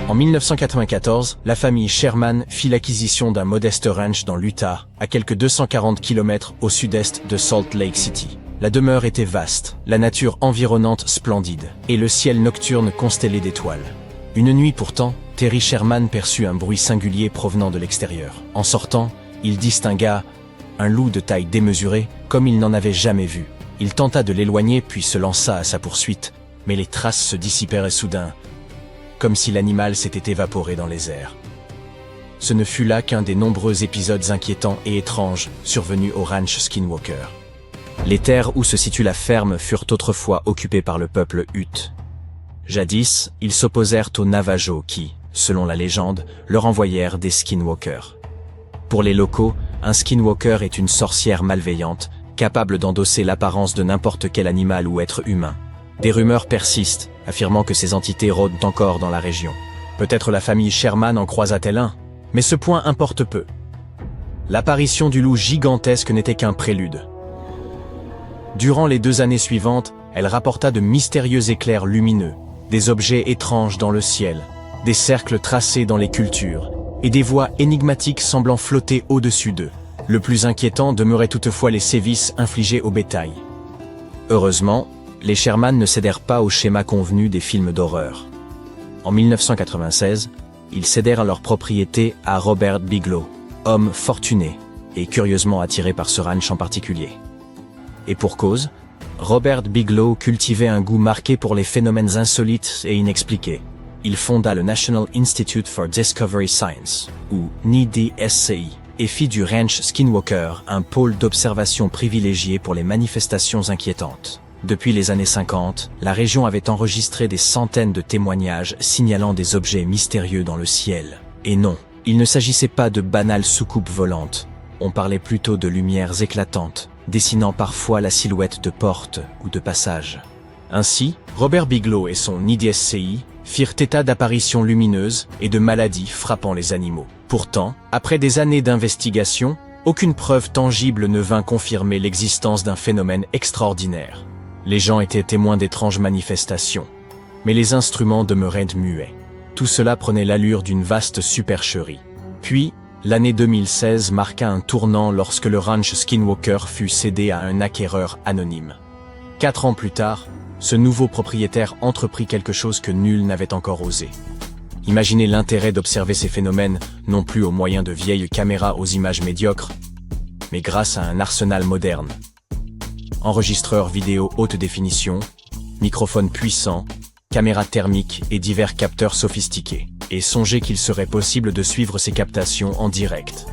En 1994, la famille Sherman fit l'acquisition d'un modeste ranch dans l'Utah, à quelques 240 km au sud-est de Salt Lake City. La demeure était vaste, la nature environnante splendide, et le ciel nocturne constellé d'étoiles. Une nuit pourtant, Terry Sherman perçut un bruit singulier provenant de l'extérieur. En sortant, il distingua un loup de taille démesurée, comme il n'en avait jamais vu. Il tenta de l'éloigner puis se lança à sa poursuite, mais les traces se dissipèrent soudain, comme si l'animal s'était évaporé dans les airs. Ce ne fut là qu'un des nombreux épisodes inquiétants et étranges survenus au ranch Skinwalker. Les terres où se situe la ferme furent autrefois occupées par le peuple Ute. Jadis, ils s'opposèrent aux Navajos qui, selon la légende, leur envoyèrent des Skinwalkers. Pour les locaux, un Skinwalker est une sorcière malveillante, capable d'endosser l'apparence de n'importe quel animal ou être humain. Des rumeurs persistent, affirmant que ces entités rôdent encore dans la région. Peut-être la famille Sherman en croisa-t-elle un, mais ce point importe peu. L'apparition du loup gigantesque n'était qu'un prélude. Durant les 2 années suivantes, elle rapporta de mystérieux éclairs lumineux, des objets étranges dans le ciel, des cercles tracés dans les cultures, et des voix énigmatiques semblant flotter au-dessus d'eux. Le plus inquiétant demeurait toutefois les sévices infligés au bétail. Heureusement, les Sherman ne cédèrent pas au schéma convenu des films d'horreur. En 1996, ils cédèrent leur propriété à Robert Bigelow, homme fortuné et curieusement attiré par ce ranch en particulier. Et pour cause, Robert Bigelow cultivait un goût marqué pour les phénomènes insolites et inexpliqués. Il fonda le National Institute for Discovery Science, ou NIDSCI, et fit du ranch Skinwalker un pôle d'observation privilégié pour les manifestations inquiétantes. Depuis les années 50, la région avait enregistré des centaines de témoignages signalant des objets mystérieux dans le ciel. Et non, il ne s'agissait pas de banales soucoupes volantes. On parlait plutôt de lumières éclatantes, dessinant parfois la silhouette de portes ou de passages. Ainsi, Robert Bigelow et son NIDSCI firent état d'apparitions lumineuses et de maladies frappant les animaux. Pourtant, après des années d'investigation, aucune preuve tangible ne vint confirmer l'existence d'un phénomène extraordinaire. Les gens étaient témoins d'étranges manifestations, mais les instruments demeuraient muets. Tout cela prenait l'allure d'une vaste supercherie. Puis, l'année 2016 marqua un tournant lorsque le ranch Skinwalker fut cédé à un acquéreur anonyme. 4 ans plus tard, ce nouveau propriétaire entreprit quelque chose que nul n'avait encore osé. Imaginez l'intérêt d'observer ces phénomènes, non plus au moyen de vieilles caméras aux images médiocres, mais grâce à un arsenal moderne. Enregistreurs vidéo haute définition, microphones puissants, caméras thermiques et divers capteurs sophistiqués. Et songez qu'il serait possible de suivre ces captations en direct.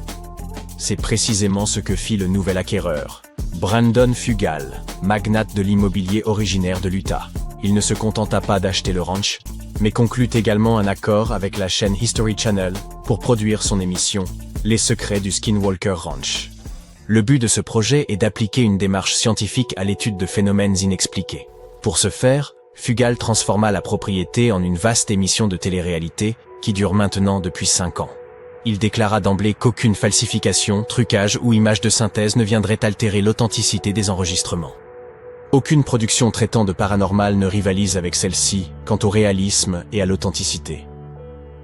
C'est précisément ce que fit le nouvel acquéreur, Brandon Fugal, magnate de l'immobilier originaire de l'Utah. Il ne se contenta pas d'acheter le ranch, mais conclut également un accord avec la chaîne History Channel pour produire son émission « Les secrets du Skinwalker Ranch ». Le but de ce projet est d'appliquer une démarche scientifique à l'étude de phénomènes inexpliqués. Pour ce faire, Fugal transforma la propriété en une vaste émission de télé-réalité qui dure maintenant depuis 5 ans. Il déclara d'emblée qu'aucune falsification, trucage ou image de synthèse ne viendrait altérer l'authenticité des enregistrements. Aucune production traitant de paranormal ne rivalise avec celle-ci quant au réalisme et à l'authenticité.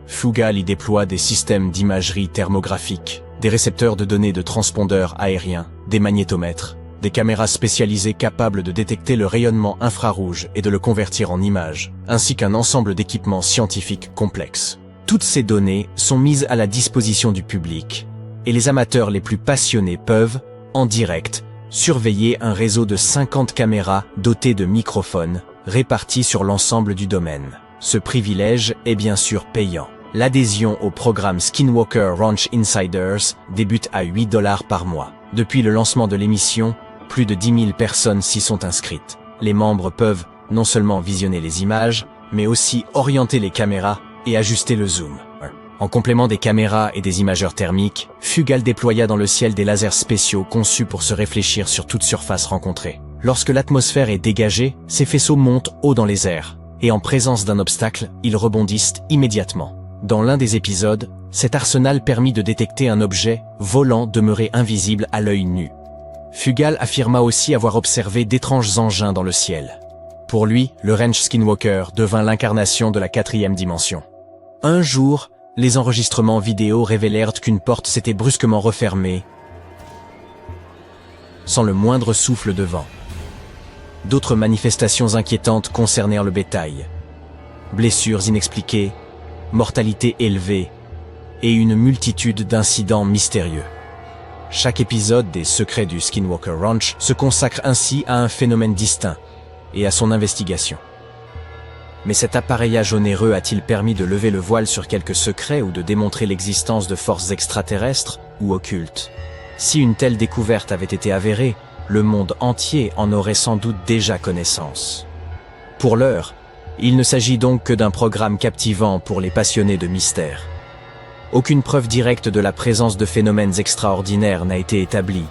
Fugal y déploie des systèmes d'imagerie thermographique, des récepteurs de données de transpondeurs aériens, des magnétomètres, des caméras spécialisées capables de détecter le rayonnement infrarouge et de le convertir en images, ainsi qu'un ensemble d'équipements scientifiques complexes. Toutes ces données sont mises à la disposition du public, et les amateurs les plus passionnés peuvent, en direct, surveiller un réseau de 50 caméras dotées de microphones, répartis sur l'ensemble du domaine. Ce privilège est bien sûr payant. L'adhésion au programme Skinwalker Ranch Insiders débute à $8 par mois. Depuis le lancement de l'émission, plus de 10 000 personnes s'y sont inscrites. Les membres peuvent non seulement visionner les images, mais aussi orienter les caméras et ajuster le zoom. En complément des caméras et des imageurs thermiques, Fugal déploya dans le ciel des lasers spéciaux conçus pour se réfléchir sur toute surface rencontrée. Lorsque l'atmosphère est dégagée, ces faisceaux montent haut dans les airs, et en présence d'un obstacle, ils rebondissent immédiatement. Dans l'un des épisodes, cet arsenal permit de détecter un objet volant demeuré invisible à l'œil nu. Fugal affirma aussi avoir observé d'étranges engins dans le ciel. Pour lui, le ranch Skinwalker devint l'incarnation de la 4e dimension. Un jour, les enregistrements vidéo révélèrent qu'une porte s'était brusquement refermée, sans le moindre souffle de vent. D'autres manifestations inquiétantes concernèrent le bétail. Blessures inexpliquées, mortalité élevée et une multitude d'incidents mystérieux. Chaque épisode des Secrets du Skinwalker Ranch se consacre ainsi à un phénomène distinct et à son investigation. Mais cet appareillage onéreux a-t-il permis de lever le voile sur quelques secrets ou de démontrer l'existence de forces extraterrestres ou occultes? Si une telle découverte avait été avérée, le monde entier en aurait sans doute déjà connaissance. Pour l'heure, il ne s'agit donc que d'un programme captivant pour les passionnés de mystère. Aucune preuve directe de la présence de phénomènes extraordinaires n'a été établie,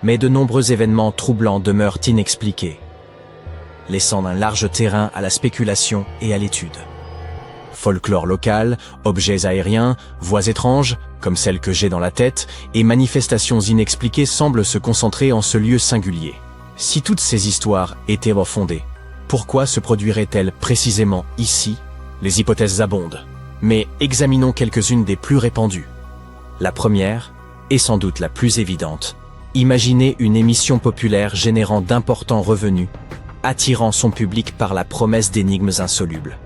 mais de nombreux événements troublants demeurent inexpliqués, laissant un large terrain à la spéculation et à l'étude. Folklore local, objets aériens, voix étranges, comme celle que j'ai dans la tête, et manifestations inexpliquées semblent se concentrer en ce lieu singulier. Si toutes ces histoires étaient fondées, pourquoi se produiraient-elles précisément ici? Les hypothèses abondent, mais examinons quelques-unes des plus répandues. La première, et sans doute la plus évidente, imaginez une émission populaire générant d'importants revenus, attirant son public par la promesse d'énigmes insolubles.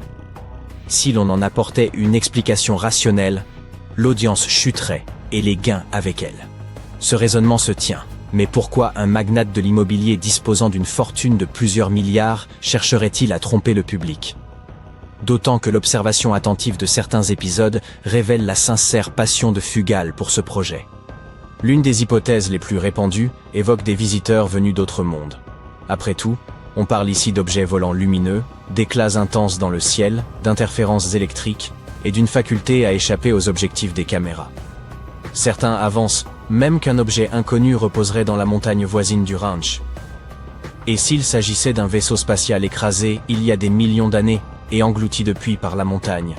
Si l'on en apportait une explication rationnelle, l'audience chuterait et les gains avec elle. Ce raisonnement se tient, mais pourquoi un magnate de l'immobilier disposant d'une fortune de plusieurs milliards chercherait-il à tromper le public? D'autant que l'observation attentive de certains épisodes révèle la sincère passion de Fugal pour ce projet. L'une des hypothèses les plus répandues évoque des visiteurs venus d'autres mondes. Après tout, on parle ici d'objets volants lumineux, d'éclats intenses dans le ciel, d'interférences électriques et d'une faculté à échapper aux objectifs des caméras. Certains avancent même qu'un objet inconnu reposerait dans la montagne voisine du ranch. Et s'il s'agissait d'un vaisseau spatial écrasé il y a des millions d'années et englouti depuis par la montagne?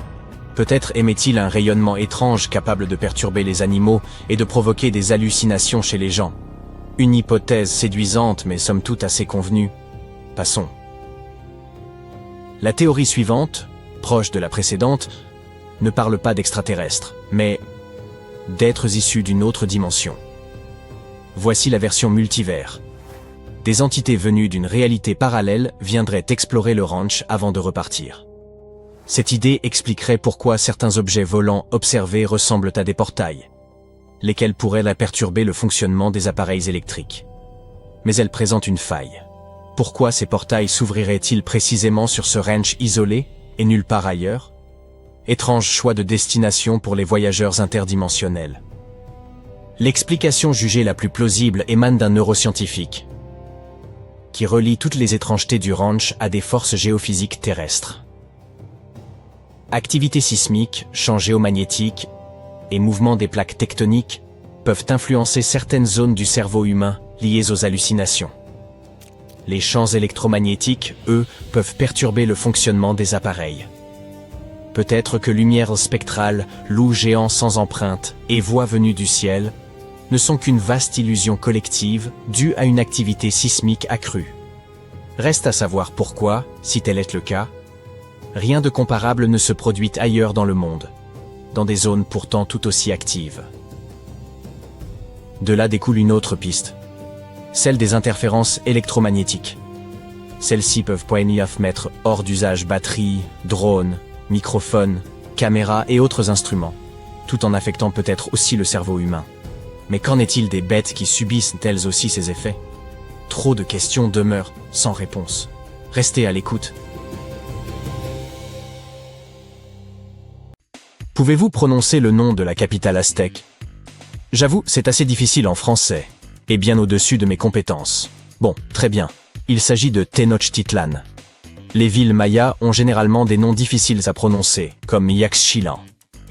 Peut-être émet-il un rayonnement étrange capable de perturber les animaux et de provoquer des hallucinations chez les gens. Une hypothèse séduisante mais somme toute assez convenue. Passons. La théorie suivante, proche de la précédente, ne parle pas d'extraterrestres, mais d'êtres issus d'une autre dimension. Voici la version multivers. Des entités venues d'une réalité parallèle viendraient explorer le ranch avant de repartir. Cette idée expliquerait pourquoi certains objets volants observés ressemblent à des portails, lesquels pourraient perturber le fonctionnement des appareils électriques. Mais elle présente une faille. Pourquoi ces portails s'ouvriraient-ils précisément sur ce ranch isolé et nulle part ailleurs? Étrange choix de destination pour les voyageurs interdimensionnels. L'explication jugée la plus plausible émane d'un neuroscientifique, qui relie toutes les étrangetés du ranch à des forces géophysiques terrestres. Activité sismique, champs géomagnétiques et mouvements des plaques tectoniques peuvent influencer certaines zones du cerveau humain liées aux hallucinations. Les champs électromagnétiques, eux, peuvent perturber le fonctionnement des appareils. Peut-être que lumière spectrale, loup géant sans empreinte et voix venues du ciel ne sont qu'une vaste illusion collective due à une activité sismique accrue. Reste à savoir pourquoi, si tel est le cas, rien de comparable ne se produit ailleurs dans le monde, dans des zones pourtant tout aussi actives. De là découle une autre piste, celle des interférences électromagnétiques. Celles-ci peuvent mettre hors d'usage batteries, drones, microphones, caméras et autres instruments, tout en affectant peut-être aussi le cerveau humain. Mais qu'en est-il des bêtes qui subissent elles aussi ces effets? Trop de questions demeurent sans réponse. Restez à l'écoute. Pouvez-vous prononcer le nom de la capitale aztèque? J'avoue, c'est assez difficile en français, et bien au-dessus de mes compétences. Bon, très bien. Il s'agit de Tenochtitlan. Les villes mayas ont généralement des noms difficiles à prononcer, comme Yaxchilan.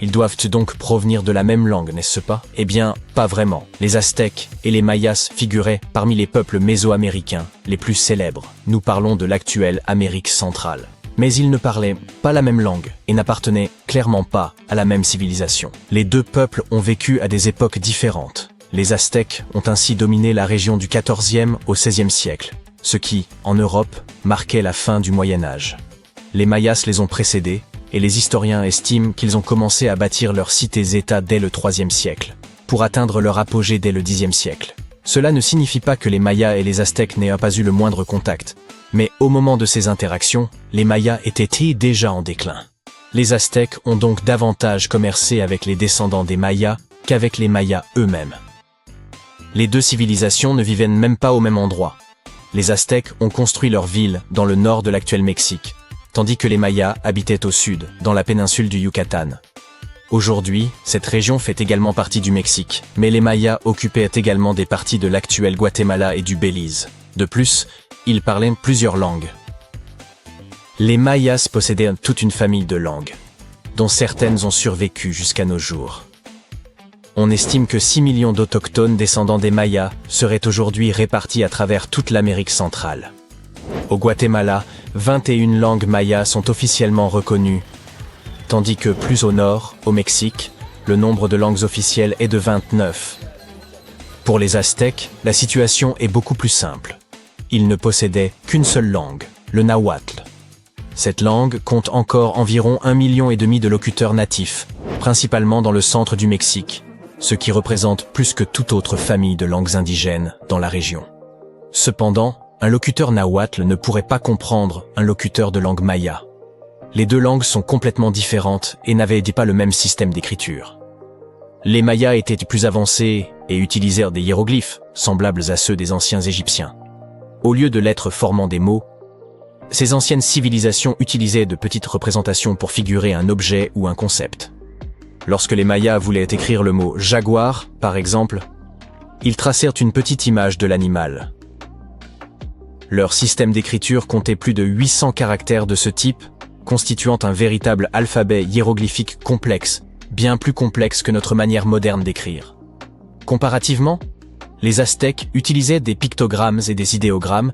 Ils doivent donc provenir de la même langue, n'est-ce pas? Eh bien, pas vraiment. Les Aztèques et les Mayas figuraient parmi les peuples mésoaméricains les plus célèbres. Nous parlons de l'actuelle Amérique centrale. Mais ils ne parlaient pas la même langue et n'appartenaient clairement pas à la même civilisation. Les deux peuples ont vécu à des époques différentes. Les Aztèques ont ainsi dominé la région du XIVe au XVIe siècle, ce qui, en Europe, marquait la fin du Moyen Âge. Les Mayas les ont précédés, et les historiens estiment qu'ils ont commencé à bâtir leurs cités-États dès le IIIe siècle, pour atteindre leur apogée dès le Xe siècle. Cela ne signifie pas que les Mayas et les Aztèques n'aient pas eu le moindre contact, mais au moment de ces interactions, les Mayas étaient déjà en déclin. Les Aztèques ont donc davantage commercé avec les descendants des Mayas qu'avec les Mayas eux-mêmes. Les deux civilisations ne vivaient même pas au même endroit. Les Aztèques ont construit leur ville dans le nord de l'actuel Mexique, tandis que les Mayas habitaient au sud, dans la péninsule du Yucatan. Aujourd'hui, cette région fait également partie du Mexique, mais les Mayas occupaient également des parties de l'actuel Guatemala et du Belize. De plus, ils parlaient plusieurs langues. Les Mayas possédaient toute une famille de langues, dont certaines ont survécu jusqu'à nos jours. On estime que 6 millions d'autochtones descendants des Mayas seraient aujourd'hui répartis à travers toute l'Amérique centrale. Au Guatemala, 21 langues mayas sont officiellement reconnues, tandis que plus au nord, au Mexique, le nombre de langues officielles est de 29. Pour les Aztèques, la situation est beaucoup plus simple. Ils ne possédaient qu'une seule langue, le nahuatl. Cette langue compte encore environ 1,5 million de locuteurs natifs, principalement dans le centre du Mexique, ce qui représente plus que toute autre famille de langues indigènes dans la région. Cependant, un locuteur nahuatl ne pourrait pas comprendre un locuteur de langue maya. Les deux langues sont complètement différentes et n'avaient pas le même système d'écriture. Les Mayas étaient plus avancés et utilisèrent des hiéroglyphes, semblables à ceux des anciens Égyptiens. Au lieu de lettres formant des mots, ces anciennes civilisations utilisaient de petites représentations pour figurer un objet ou un concept. Lorsque les Mayas voulaient écrire le mot « jaguar », par exemple, ils tracèrent une petite image de l'animal. Leur système d'écriture comptait plus de 800 caractères de ce type, constituant un véritable alphabet hiéroglyphique complexe, bien plus complexe que notre manière moderne d'écrire. Comparativement, les Aztèques utilisaient des pictogrammes et des idéogrammes,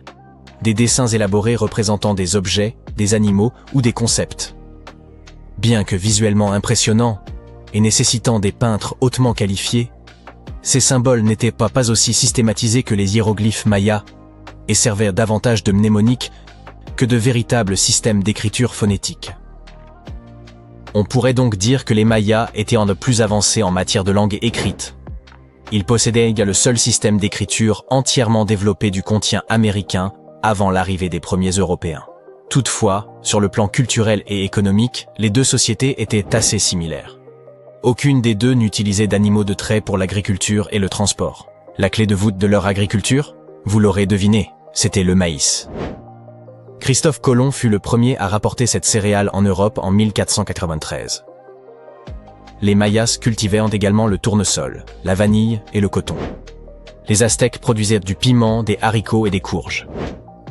des dessins élaborés représentant des objets, des animaux ou des concepts. Bien que visuellement impressionnants et nécessitant des peintres hautement qualifiés, ces symboles n'étaient pas aussi systématisés que les hiéroglyphes mayas et servaient davantage de mnémonique que de véritables systèmes d'écriture phonétique. On pourrait donc dire que les Mayas étaient en plus avancés en matière de langue écrite. Ils possédaient le seul système d'écriture entièrement développé du continent américain avant l'arrivée des premiers Européens. Toutefois, sur le plan culturel et économique, les deux sociétés étaient assez similaires. Aucune des deux n'utilisait d'animaux de trait pour l'agriculture et le transport. La clé de voûte de leur agriculture, vous l'aurez deviné, c'était le maïs. Christophe Colomb fut le premier à rapporter cette céréale en Europe en 1493. Les Mayas cultivaient également le tournesol, la vanille et le coton. Les Aztèques produisaient du piment, des haricots et des courges.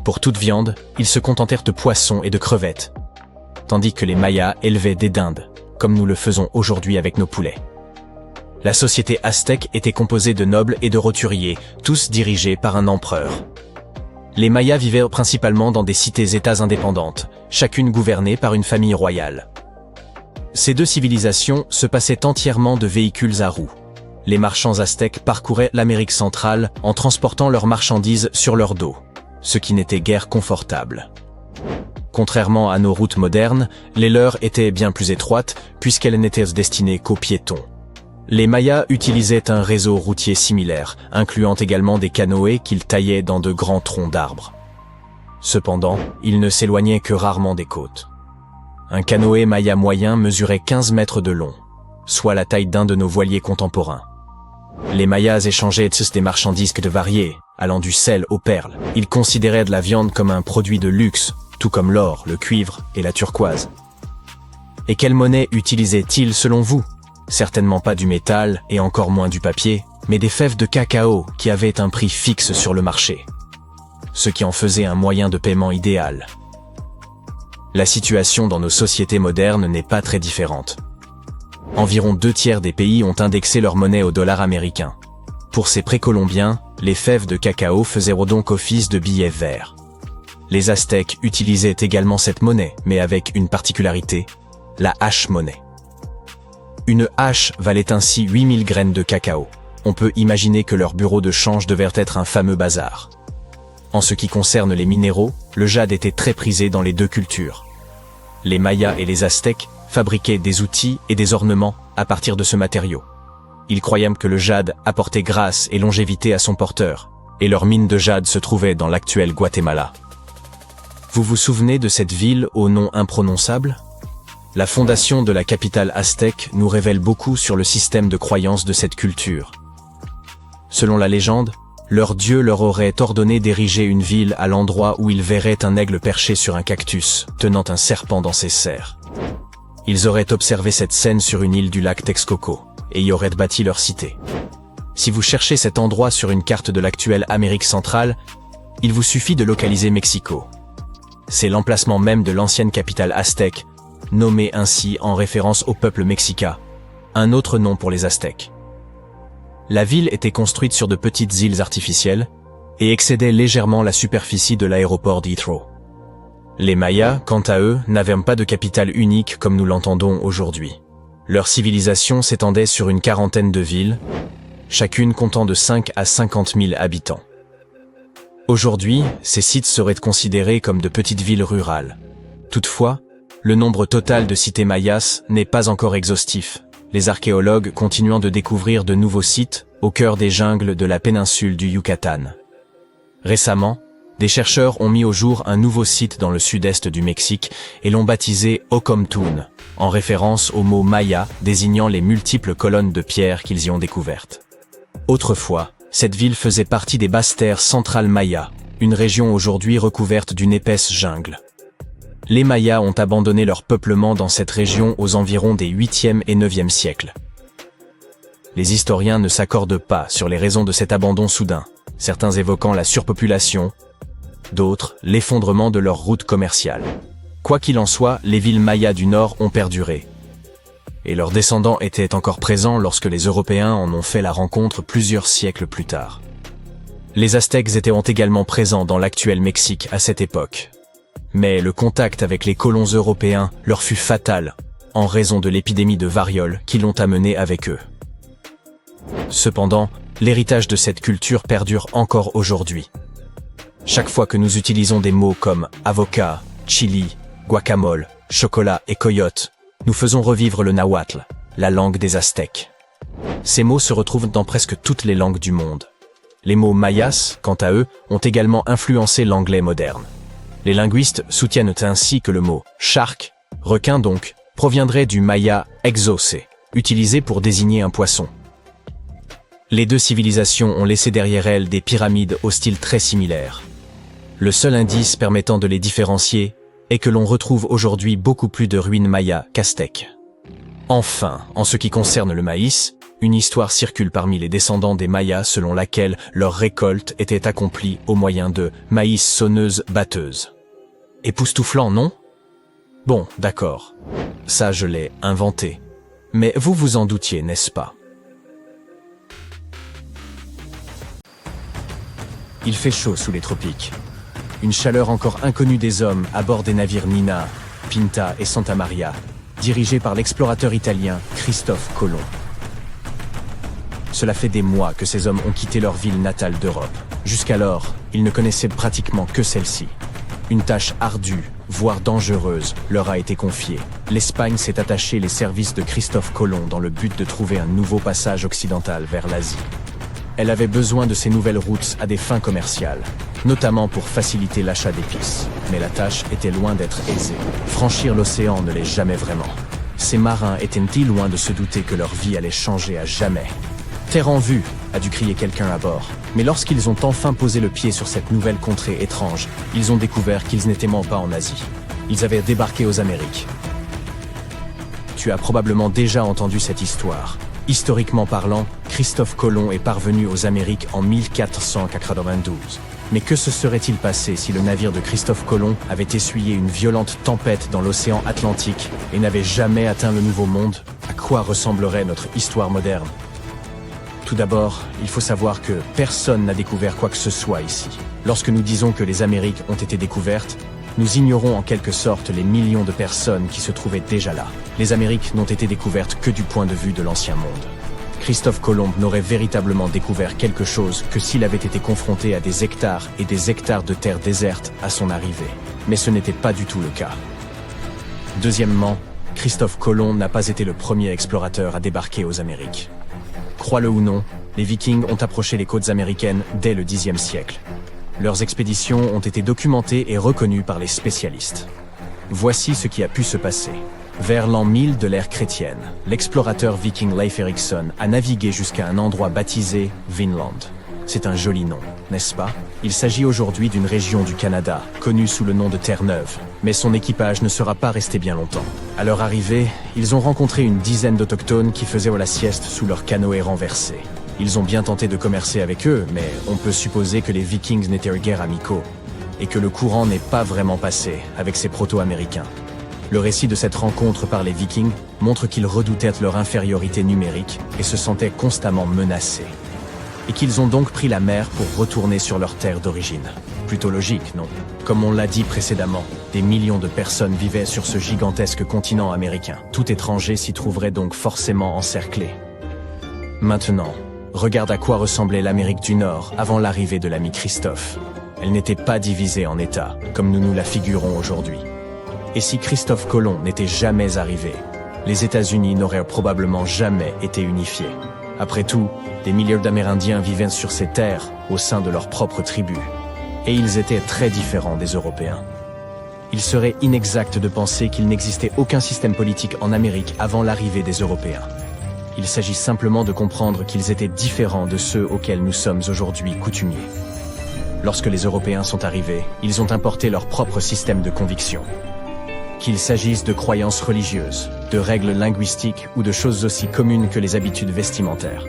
Pour toute viande, ils se contentèrent de poissons et de crevettes, tandis que les Mayas élevaient des dindes, comme nous le faisons aujourd'hui avec nos poulets. La société aztèque était composée de nobles et de roturiers, tous dirigés par un empereur. Les Mayas vivaient principalement dans des cités-États indépendantes, chacune gouvernée par une famille royale. Ces deux civilisations se passaient entièrement de véhicules à roues. Les marchands aztèques parcouraient l'Amérique centrale en transportant leurs marchandises sur leur dos, ce qui n'était guère confortable. Contrairement à nos routes modernes, les leurs étaient bien plus étroites puisqu'elles n'étaient destinées qu'aux piétons. Les Mayas utilisaient un réseau routier similaire, incluant également des canoës qu'ils taillaient dans de grands troncs d'arbres. Cependant, ils ne s'éloignaient que rarement des côtes. Un canoë maya moyen mesurait 15 mètres de long, soit la taille d'un de nos voiliers contemporains. Les Mayas échangeaient des marchandises de variées, allant du sel aux perles. Ils considéraient de la viande comme un produit de luxe, tout comme l'or, le cuivre et la turquoise. Et quelle monnaie utilisaient-ils selon vous ? Certainement pas du métal et encore moins du papier, mais des fèves de cacao qui avaient un prix fixe sur le marché, ce qui en faisait un moyen de paiement idéal. La situation dans nos sociétés modernes n'est pas très différente. Environ 2/3 des pays ont indexé leur monnaie au dollar américain. Pour ces précolombiens, les fèves de cacao faisaient donc office de billets verts. Les Aztèques utilisaient également cette monnaie, mais avec une particularité, la hache-monnaie. Une hache valait ainsi 8000 graines de cacao. On peut imaginer que leur bureau de change devait être un fameux bazar. En ce qui concerne les minéraux, le jade était très prisé dans les deux cultures. Les Mayas et les Aztèques fabriquaient des outils et des ornements à partir de ce matériau. Ils croyaient que le jade apportait grâce et longévité à son porteur, et leur mine de jade se trouvait dans l'actuel Guatemala. Vous vous souvenez de cette ville au nom imprononçable? La fondation de la capitale aztèque nous révèle beaucoup sur le système de croyance de cette culture. Selon la légende, leur dieu leur aurait ordonné d'ériger une ville à l'endroit où ils verraient un aigle perché sur un cactus, tenant un serpent dans ses serres. Ils auraient observé cette scène sur une île du lac Texcoco, et y auraient bâti leur cité. Si vous cherchez cet endroit sur une carte de l'actuelle Amérique centrale, il vous suffit de localiser Mexico. C'est l'emplacement même de l'ancienne capitale aztèque, nommée ainsi en référence au peuple mexicain, un autre nom pour les Aztèques. La ville était construite sur de petites îles artificielles et excédait légèrement la superficie de l'aéroport d'Heathrow. Les Mayas, quant à eux, n'avaient pas de capitale unique comme nous l'entendons aujourd'hui. Leur civilisation s'étendait sur une quarantaine de villes, chacune comptant de 5 à 50 000 habitants. Aujourd'hui, ces sites seraient considérés comme de petites villes rurales. Toutefois, le nombre total de cités mayas n'est pas encore exhaustif, les archéologues continuant de découvrir de nouveaux sites au cœur des jungles de la péninsule du Yucatan. Récemment, des chercheurs ont mis au jour un nouveau site dans le sud-est du Mexique et l'ont baptisé Ocomtún, en référence au mot maya désignant les multiples colonnes de pierre qu'ils y ont découvertes. Autrefois, cette ville faisait partie des basses terres centrales mayas, une région aujourd'hui recouverte d'une épaisse jungle. Les Mayas ont abandonné leur peuplement dans cette région aux environs des 8e et 9e siècles. Les historiens ne s'accordent pas sur les raisons de cet abandon soudain, certains évoquant la surpopulation, d'autres l'effondrement de leur route commerciale. Quoi qu'il en soit, les villes mayas du Nord ont perduré. Et leurs descendants étaient encore présents lorsque les Européens en ont fait la rencontre plusieurs siècles plus tard. Les Aztèques étaient également présents dans l'actuel Mexique à cette époque. Mais le contact avec les colons européens leur fut fatal, en raison de l'épidémie de variole qui l'ont amené avec eux. Cependant, l'héritage de cette culture perdure encore aujourd'hui. Chaque fois que nous utilisons des mots comme avocat, chili, guacamole, chocolat et coyote, nous faisons revivre le nahuatl, la langue des Aztèques. Ces mots se retrouvent dans presque toutes les langues du monde. Les mots mayas, quant à eux, ont également influencé l'anglais moderne. Les linguistes soutiennent ainsi que le mot « shark », requin donc, proviendrait du maya « exauce », utilisé pour désigner un poisson. Les deux civilisations ont laissé derrière elles des pyramides au style très similaire. Le seul indice permettant de les différencier est que l'on retrouve aujourd'hui beaucoup plus de ruines mayas qu'aztèques. Enfin, en ce qui concerne le maïs, une histoire circule parmi les descendants des Mayas selon laquelle leur récolte était accomplie au moyen de maïs sonneuses-batteuses. Époustouflant, non? Bon, d'accord. Ça, je l'ai inventé. Mais vous vous en doutiez, n'est-ce pas? Il fait chaud sous les tropiques. Une chaleur encore inconnue des hommes à bord des navires Nina, Pinta et Santa Maria, dirigés par l'explorateur italien Christophe Colomb. Cela fait des mois que ces hommes ont quitté leur ville natale d'Europe. Jusqu'alors, ils ne connaissaient pratiquement que celle-ci. Une tâche ardue, voire dangereuse, leur a été confiée. L'Espagne s'est attachée les services de Christophe Colomb dans le but de trouver un nouveau passage occidental vers l'Asie. Elle avait besoin de ces nouvelles routes à des fins commerciales, notamment pour faciliter l'achat d'épices. Mais la tâche était loin d'être aisée. Franchir l'océan ne l'est jamais vraiment. Ces marins étaient-ils loin de se douter que leur vie allait changer à jamais? Terre en vue, a dû crier quelqu'un à bord. Mais lorsqu'ils ont enfin posé le pied sur cette nouvelle contrée étrange, ils ont découvert qu'ils n'étaient pas en Asie. Ils avaient débarqué aux Amériques. Tu as probablement déjà entendu cette histoire. Historiquement parlant, Christophe Colomb est parvenu aux Amériques en 1492. Mais que se serait-il passé si le navire de Christophe Colomb avait essuyé une violente tempête dans l'océan Atlantique et n'avait jamais atteint le Nouveau Monde? À quoi ressemblerait notre histoire moderne? Tout d'abord, il faut savoir que personne n'a découvert quoi que ce soit ici. Lorsque nous disons que les Amériques ont été découvertes, nous ignorons en quelque sorte les millions de personnes qui se trouvaient déjà là. Les Amériques n'ont été découvertes que du point de vue de l'Ancien Monde. Christophe Colomb n'aurait véritablement découvert quelque chose que s'il avait été confronté à des hectares et des hectares de terre déserte à son arrivée. Mais ce n'était pas du tout le cas. Deuxièmement, Christophe Colomb n'a pas été le premier explorateur à débarquer aux Amériques. Crois-le ou non, les Vikings ont approché les côtes américaines dès le Xe siècle. Leurs expéditions ont été documentées et reconnues par les spécialistes. Voici ce qui a pu se passer. Vers l'an 1000 de l'ère chrétienne, l'explorateur viking Leif Erikson a navigué jusqu'à un endroit baptisé Vinland. C'est un joli nom, n'est-ce pas? Il s'agit aujourd'hui d'une région du Canada, connue sous le nom de Terre-Neuve, mais son équipage ne sera pas resté bien longtemps. À leur arrivée, ils ont rencontré une dizaine d'autochtones qui faisaient la sieste sous leur canoë renversé. Ils ont bien tenté de commercer avec eux, mais on peut supposer que les Vikings n'étaient guère amicaux, et que le courant n'est pas vraiment passé avec ces proto-américains. Le récit de cette rencontre par les Vikings montre qu'ils redoutaient leur infériorité numérique et se sentaient constamment menacés. Et qu'ils ont donc pris la mer pour retourner sur leur terre d'origine. Plutôt logique, non? Comme on l'a dit précédemment, des millions de personnes vivaient sur ce gigantesque continent américain. Tout étranger s'y trouverait donc forcément encerclé. Maintenant, regarde à quoi ressemblait l'Amérique du Nord avant l'arrivée de l'ami Christophe. Elle n'était pas divisée en États, comme nous la figurons aujourd'hui. Et si Christophe Colomb n'était jamais arrivé, les États-Unis n'auraient probablement jamais été unifiés. Après tout, des milliers d'Amérindiens vivaient sur ces terres au sein de leur propre tribu. Et ils étaient très différents des Européens. Il serait inexact de penser qu'il n'existait aucun système politique en Amérique avant l'arrivée des Européens. Il s'agit simplement de comprendre qu'ils étaient différents de ceux auxquels nous sommes aujourd'hui coutumiers. Lorsque les Européens sont arrivés, ils ont importé leur propre système de conviction. Qu'il s'agisse de croyances religieuses, de règles linguistiques ou de choses aussi communes que les habitudes vestimentaires.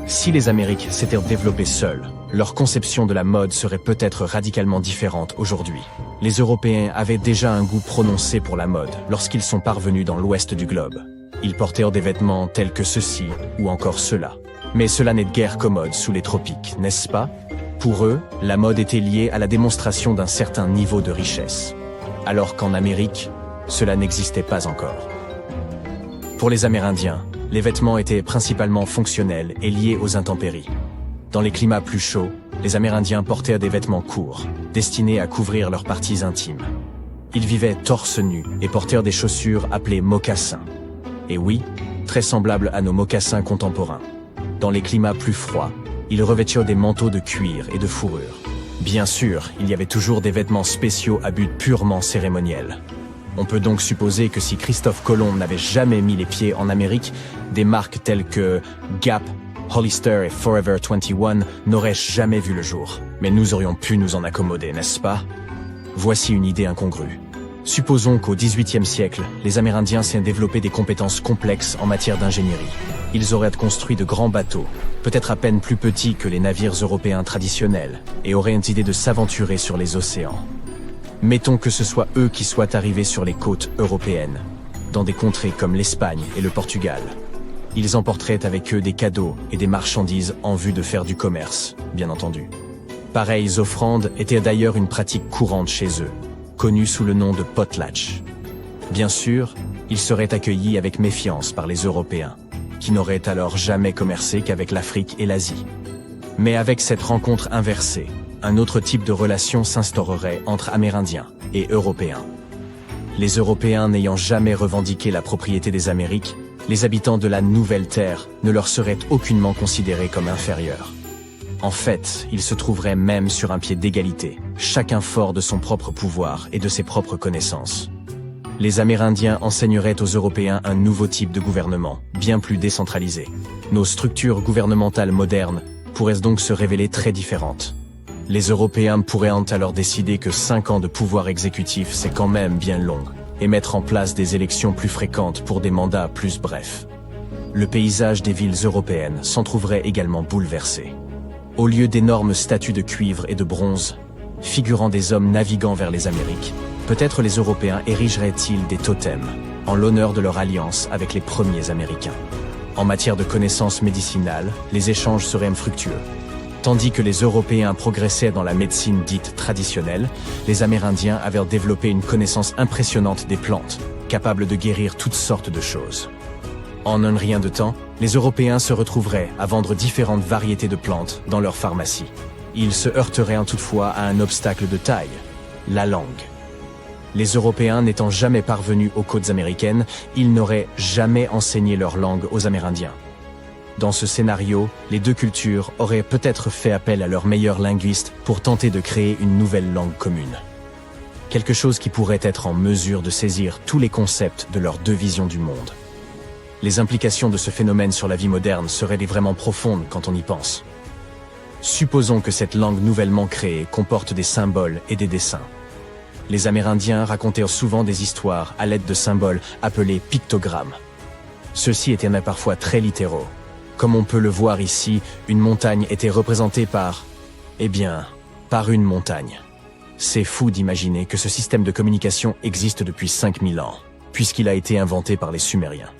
Si les Amériques s'étaient développées seules, leur conception de la mode serait peut-être radicalement différente aujourd'hui. Les Européens avaient déjà un goût prononcé pour la mode lorsqu'ils sont parvenus dans l'ouest du globe. Ils portèrent des vêtements tels que ceux-ci ou encore ceux-là. Mais cela n'est guère commode sous les tropiques, n'est-ce pas? Pour eux, la mode était liée à la démonstration d'un certain niveau de richesse. Alors qu'en Amérique, cela n'existait pas encore. Pour les Amérindiens, les vêtements étaient principalement fonctionnels et liés aux intempéries. Dans les climats plus chauds, les Amérindiens portaient des vêtements courts, destinés à couvrir leurs parties intimes. Ils vivaient torse nu et portèrent des chaussures appelées mocassins. Et oui, très semblables à nos mocassins contemporains. Dans les climats plus froids, ils revêtirent des manteaux de cuir et de fourrure. Bien sûr, il y avait toujours des vêtements spéciaux à but purement cérémoniel. On peut donc supposer que si Christophe Colomb n'avait jamais mis les pieds en Amérique, des marques telles que Gap, Hollister et Forever 21 n'auraient jamais vu le jour. Mais nous aurions pu nous en accommoder, n'est-ce pas? Voici une idée incongrue. Supposons qu'au XVIIIe siècle, les Amérindiens s'aient développé des compétences complexes en matière d'ingénierie. Ils auraient construit de grands bateaux, peut-être à peine plus petits que les navires européens traditionnels, et auraient une idée de s'aventurer sur les océans. Mettons que ce soit eux qui soient arrivés sur les côtes européennes, dans des contrées comme l'Espagne et le Portugal. Ils emporteraient avec eux des cadeaux et des marchandises en vue de faire du commerce, bien entendu. Pareilles offrandes étaient d'ailleurs une pratique courante chez eux, connue sous le nom de potlatch. Bien sûr, ils seraient accueillis avec méfiance par les Européens, qui n'auraient alors jamais commercé qu'avec l'Afrique et l'Asie. Mais avec cette rencontre inversée, un autre type de relation s'instaurerait entre Amérindiens et Européens. Les Européens n'ayant jamais revendiqué la propriété des Amériques, les habitants de la Nouvelle Terre ne leur seraient aucunement considérés comme inférieurs. En fait, ils se trouveraient même sur un pied d'égalité, chacun fort de son propre pouvoir et de ses propres connaissances. Les Amérindiens enseigneraient aux Européens un nouveau type de gouvernement, bien plus décentralisé. Nos structures gouvernementales modernes pourraient donc se révéler très différentes. Les Européens pourraient alors décider que 5 ans de pouvoir exécutif c'est quand même bien long, et mettre en place des élections plus fréquentes pour des mandats plus brefs. Le paysage des villes européennes s'en trouverait également bouleversé. Au lieu d'énormes statues de cuivre et de bronze, figurant des hommes naviguant vers les Amériques, peut-être les Européens érigeraient-ils des totems, en l'honneur de leur alliance avec les premiers Américains. En matière de connaissances médicinales, les échanges seraient fructueux. Tandis que les Européens progressaient dans la médecine dite traditionnelle, les Amérindiens avaient développé une connaissance impressionnante des plantes, capables de guérir toutes sortes de choses. En un rien de temps, les Européens se retrouveraient à vendre différentes variétés de plantes dans leurs pharmacies. Ils se heurteraient toutefois à un obstacle de taille, la langue. Les Européens n'étant jamais parvenus aux côtes américaines, ils n'auraient jamais enseigné leur langue aux Amérindiens. Dans ce scénario, les deux cultures auraient peut-être fait appel à leurs meilleurs linguistes pour tenter de créer une nouvelle langue commune. Quelque chose qui pourrait être en mesure de saisir tous les concepts de leurs deux visions du monde. Les implications de ce phénomène sur la vie moderne seraient vraiment profondes quand on y pense. Supposons que cette langue nouvellement créée comporte des symboles et des dessins. Les Amérindiens racontaient souvent des histoires à l'aide de symboles appelés pictogrammes. Ceux-ci étaient même parfois très littéraux. Comme on peut le voir ici, une montagne était représentée par une montagne. C'est fou d'imaginer que ce système de communication existe depuis 5000 ans, puisqu'il a été inventé par les Sumériens.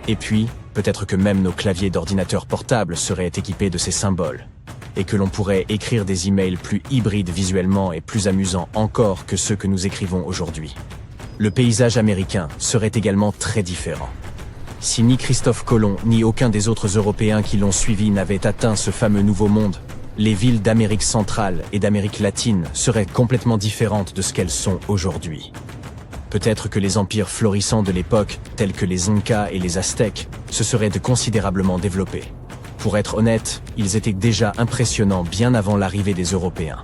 Et puis, peut-être que même nos claviers d'ordinateur portables seraient équipés de ces symboles, et que l'on pourrait écrire des emails plus hybrides visuellement et plus amusants encore que ceux que nous écrivons aujourd'hui. Le paysage américain serait également très différent. Si ni Christophe Colomb ni aucun des autres Européens qui l'ont suivi n'avaient atteint ce fameux nouveau monde, les villes d'Amérique centrale et d'Amérique latine seraient complètement différentes de ce qu'elles sont aujourd'hui. Peut-être que les empires florissants de l'époque, tels que les Incas et les Aztèques, se seraient considérablement développés. Pour être honnête, ils étaient déjà impressionnants bien avant l'arrivée des Européens.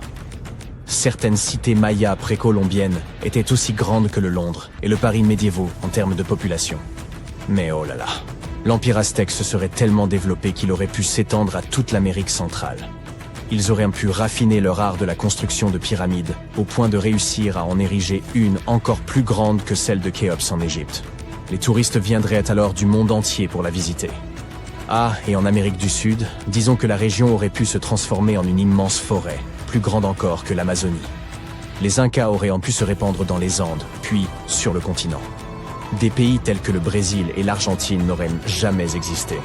Certaines cités mayas précolombiennes étaient aussi grandes que le Londres et le Paris médiévaux en termes de population. Mais oh là là, l'empire aztèque se serait tellement développé qu'il aurait pu s'étendre à toute l'Amérique centrale. Ils auraient pu raffiner leur art de la construction de pyramides, au point de réussir à en ériger une encore plus grande que celle de Khéops en Égypte. Les touristes viendraient alors du monde entier pour la visiter. Ah, et en Amérique du Sud, disons que la région aurait pu se transformer en une immense forêt, plus grande encore que l'Amazonie. Les Incas auraient pu se répandre dans les Andes, puis sur le continent. Des pays tels que le Brésil et l'Argentine n'auraient jamais existé.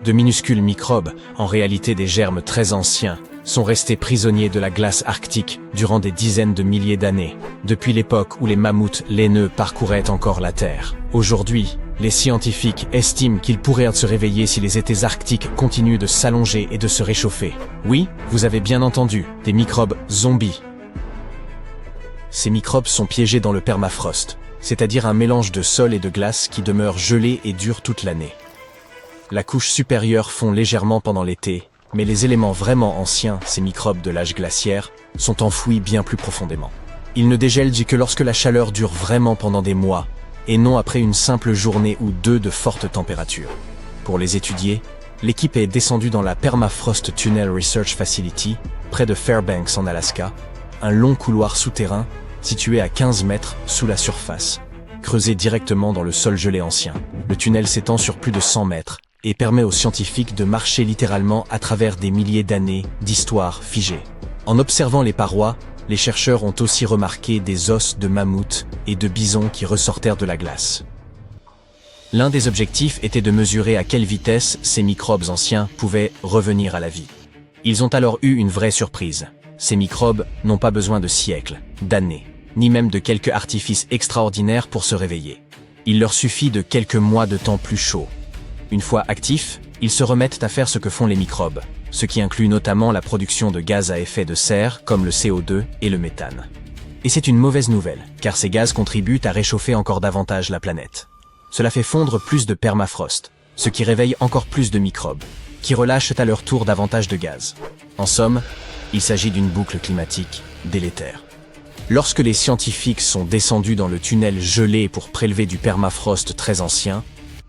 De minuscules microbes, en réalité des germes très anciens, sont restés prisonniers de la glace arctique durant des dizaines de milliers d'années, depuis l'époque où les mammouths laineux parcouraient encore la Terre. Aujourd'hui, les scientifiques estiment qu'ils pourraient se réveiller si les étés arctiques continuent de s'allonger et de se réchauffer. Oui, vous avez bien entendu, des microbes zombies. Ces microbes sont piégés dans le permafrost, c'est-à-dire un mélange de sol et de glace qui demeure gelé et dure toute l'année. La couche supérieure fond légèrement pendant l'été, mais les éléments vraiment anciens, ces microbes de l'âge glaciaire, sont enfouis bien plus profondément. Ils ne dégèlent que lorsque la chaleur dure vraiment pendant des mois, et non après une simple journée ou deux de fortes températures. Pour les étudier, l'équipe est descendue dans la Permafrost Tunnel Research Facility, près de Fairbanks en Alaska, un long couloir souterrain situé à 15 mètres sous la surface, creusé directement dans le sol gelé ancien. Le tunnel s'étend sur plus de 100 mètres, et permet aux scientifiques de marcher littéralement à travers des milliers d'années d'histoire figée. En observant les parois, les chercheurs ont aussi remarqué des os de mammouths et de bisons qui ressortèrent de la glace. L'un des objectifs était de mesurer à quelle vitesse ces microbes anciens pouvaient revenir à la vie. Ils ont alors eu une vraie surprise. Ces microbes n'ont pas besoin de siècles, d'années, ni même de quelques artifices extraordinaires pour se réveiller. Il leur suffit de quelques mois de temps plus chaud. Une fois actifs, ils se remettent à faire ce que font les microbes, ce qui inclut notamment la production de gaz à effet de serre comme le CO2 et le méthane. Et c'est une mauvaise nouvelle, car ces gaz contribuent à réchauffer encore davantage la planète. Cela fait fondre plus de permafrost, ce qui réveille encore plus de microbes, qui relâchent à leur tour davantage de gaz. En somme, il s'agit d'une boucle climatique délétère. Lorsque les scientifiques sont descendus dans le tunnel gelé pour prélever du permafrost très ancien,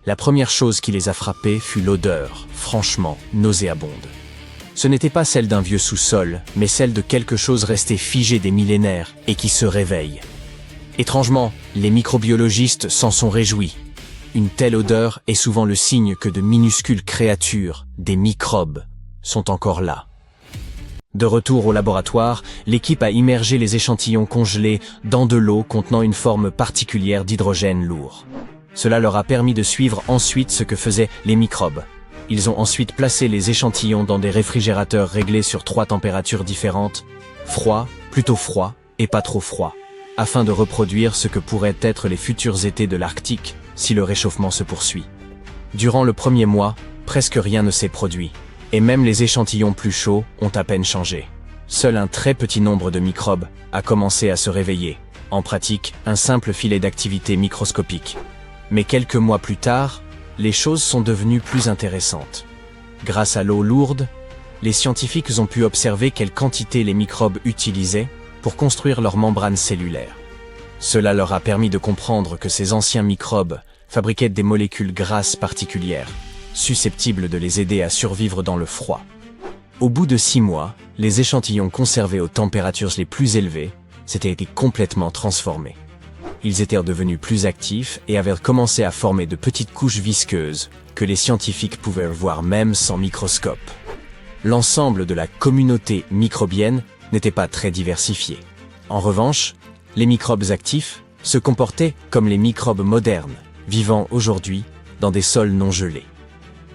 la première chose qui les a frappés fut l'odeur, franchement nauséabonde. Ce n'était pas celle d'un vieux sous-sol, mais celle de quelque chose resté figé des millénaires et qui se réveille. Étrangement, les microbiologistes s'en sont réjouis. Une telle odeur est souvent le signe que de minuscules créatures, des microbes, sont encore là. De retour au laboratoire, l'équipe a immergé les échantillons congelés dans de l'eau contenant une forme particulière d'hydrogène lourd. Cela leur a permis de suivre ensuite ce que faisaient les microbes. Ils ont ensuite placé les échantillons dans des réfrigérateurs réglés sur 3 températures différentes, froid, plutôt froid et pas trop froid, afin de reproduire ce que pourraient être les futurs étés de l'Arctique si le réchauffement se poursuit. Durant le premier mois, presque rien ne s'est produit, et même les échantillons plus chauds ont à peine changé. Seul un très petit nombre de microbes a commencé à se réveiller. En pratique, un simple filet d'activité microscopique. Mais quelques mois plus tard, les choses sont devenues plus intéressantes. Grâce à l'eau lourde, les scientifiques ont pu observer quelle quantité les microbes utilisaient pour construire leurs membranes cellulaires. Cela leur a permis de comprendre que ces anciens microbes fabriquaient des molécules grasses particulières, susceptibles de les aider à survivre dans le froid. Au bout de 6 mois, les échantillons conservés aux températures les plus élevées s'étaient complètement transformés. Ils étaient devenus plus actifs et avaient commencé à former de petites couches visqueuses que les scientifiques pouvaient voir même sans microscope. L'ensemble de la communauté microbienne n'était pas très diversifié. En revanche, les microbes actifs se comportaient comme les microbes modernes, vivant aujourd'hui dans des sols non gelés.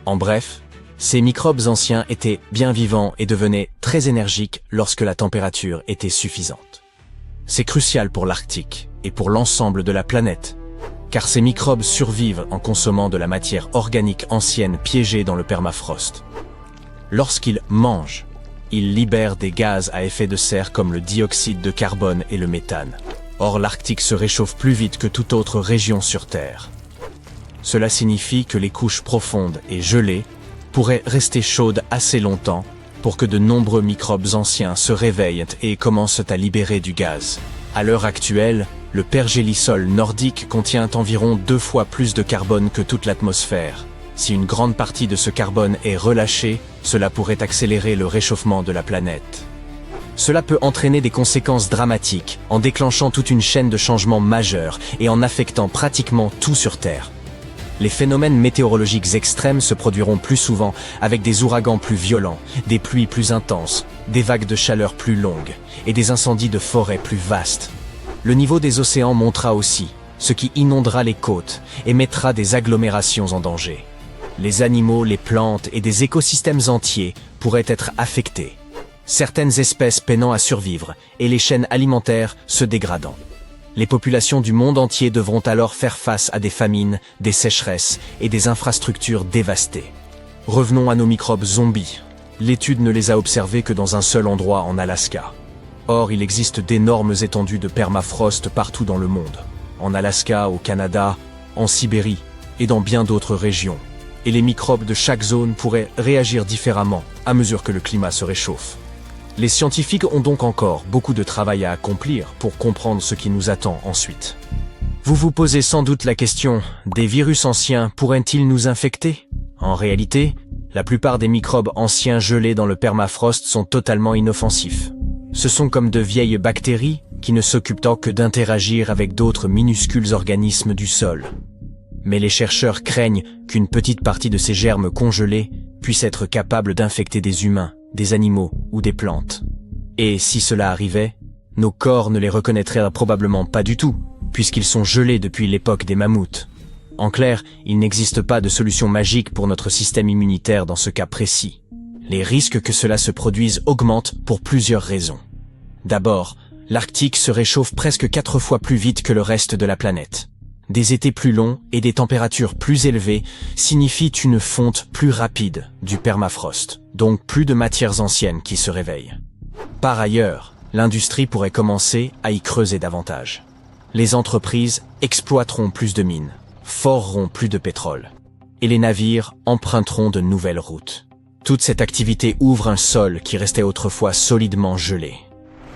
En bref, ces microbes anciens étaient bien vivants et devenaient très énergiques lorsque la température était suffisante. C'est crucial pour l'Arctique et pour l'ensemble de la planète, car ces microbes survivent en consommant de la matière organique ancienne piégée dans le permafrost. Lorsqu'ils mangent, ils libèrent des gaz à effet de serre comme le dioxyde de carbone et le méthane. Or, l'Arctique se réchauffe plus vite que toute autre région sur Terre. Cela signifie que les couches profondes et gelées pourraient rester chaudes assez longtemps pour que de nombreux microbes anciens se réveillent et commencent à libérer du gaz. À l'heure actuelle, le pergélisol nordique contient environ 2 fois plus de carbone que toute l'atmosphère. Si une grande partie de ce carbone est relâchée, cela pourrait accélérer le réchauffement de la planète. Cela peut entraîner des conséquences dramatiques, en déclenchant toute une chaîne de changements majeurs et en affectant pratiquement tout sur Terre. Les phénomènes météorologiques extrêmes se produiront plus souvent avec des ouragans plus violents, des pluies plus intenses, des vagues de chaleur plus longues et des incendies de forêt plus vastes. Le niveau des océans montera aussi, ce qui inondera les côtes et mettra des agglomérations en danger. Les animaux, les plantes et des écosystèmes entiers pourraient être affectés. Certaines espèces peinant à survivre et les chaînes alimentaires se dégradant. Les populations du monde entier devront alors faire face à des famines, des sécheresses et des infrastructures dévastées. Revenons à nos microbes zombies. L'étude ne les a observés que dans un seul endroit en Alaska. Or, il existe d'énormes étendues de permafrost partout dans le monde. En Alaska, au Canada, en Sibérie et dans bien d'autres régions. Et les microbes de chaque zone pourraient réagir différemment à mesure que le climat se réchauffe. Les scientifiques ont donc encore beaucoup de travail à accomplir pour comprendre ce qui nous attend ensuite. Vous vous posez sans doute la question, des virus anciens pourraient-ils nous infecter? En réalité, la plupart des microbes anciens gelés dans le permafrost sont totalement inoffensifs. Ce sont comme de vieilles bactéries qui ne s'occupent que d'interagir avec d'autres minuscules organismes du sol. Mais les chercheurs craignent qu'une petite partie de ces germes congelés puisse être capable d'infecter des humains, des animaux ou des plantes. Et si cela arrivait, nos corps ne les reconnaîtraient probablement pas du tout, puisqu'ils sont gelés depuis l'époque des mammouths. En clair, il n'existe pas de solution magique pour notre système immunitaire dans ce cas précis. Les risques que cela se produise augmentent pour plusieurs raisons. D'abord, l'Arctique se réchauffe presque 4 fois plus vite que le reste de la planète. Des étés plus longs et des températures plus élevées signifient une fonte plus rapide du permafrost, donc plus de matières anciennes qui se réveillent. Par ailleurs, l'industrie pourrait commencer à y creuser davantage. Les entreprises exploiteront plus de mines, foreront plus de pétrole, et les navires emprunteront de nouvelles routes. Toute cette activité ouvre un sol qui restait autrefois solidement gelé.